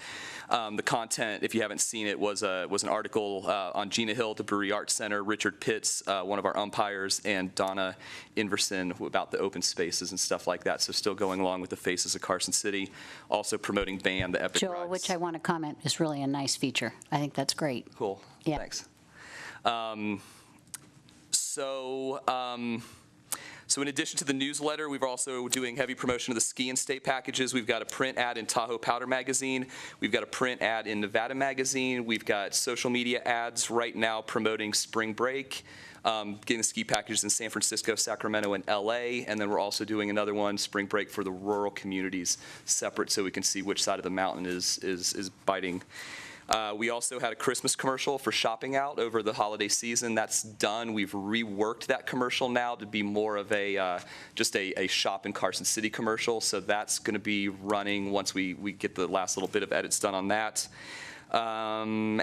The content, if you haven't seen it, was an article on Gina Hill at the Brewery Arts Center, Richard Pitts, one of our umpires, and Donna Inverson about the open spaces and stuff like that. So still going along with the Faces of Carson City, also promoting BAN, the Epic Joel, Rides. which I want to comment, is really a nice feature. I think that's great. Cool. Yeah. Thanks. So in addition to the newsletter, we're also doing heavy promotion of the ski and stay packages. We've got a print ad in Tahoe Powder Magazine. We've got a print ad in Nevada Magazine. We've got social media ads right now promoting spring break, getting the ski packages in San Francisco, Sacramento, and LA. And then we're also doing another one, spring break for the rural communities, separate so we can see which side of the mountain is biting We also had a Christmas commercial for shopping out over the holiday season. That's done. We've reworked that commercial now to be more of a just a shop in Carson City commercial. So that's going to be running once we get the last little bit of edits done on that. And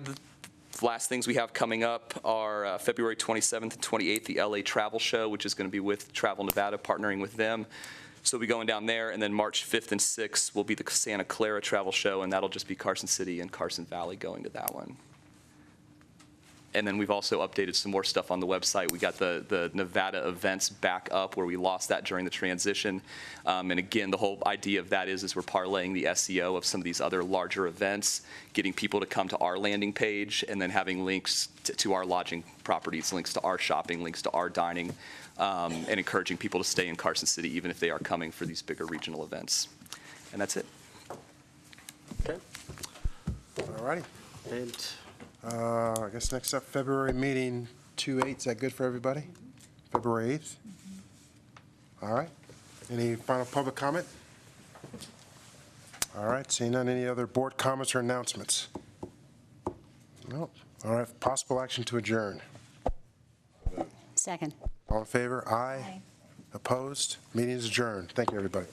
the last things we have coming up are February 27th and 28th, the LA Travel Show, which is going to be with Travel Nevada, partnering with them. So we'll be going down there, and then March 5th and 6th will be the Santa Clara Travel Show, and that'll just be Carson City and Carson Valley going to that one. And then we've also updated some more stuff on the website. We got the Nevada events back up where we lost that during the transition. And again, the whole idea of that is we're parlaying the SEO of some of these other larger events, getting people to come to our landing page, and then having links to our lodging properties, links to our shopping, links to our dining, and encouraging people to stay in Carson City even if they are coming for these bigger regional events. And that's it. Okay. All righty. And I guess next up, February meeting, 2/8. Is that good for everybody? February 8th? All right. Any final public comment? All right. Seeing none, any other board comments or announcements? No. All right. Possible action to adjourn. Second. All in favor? Aye. Opposed? Meeting is adjourned. Thank you, everybody.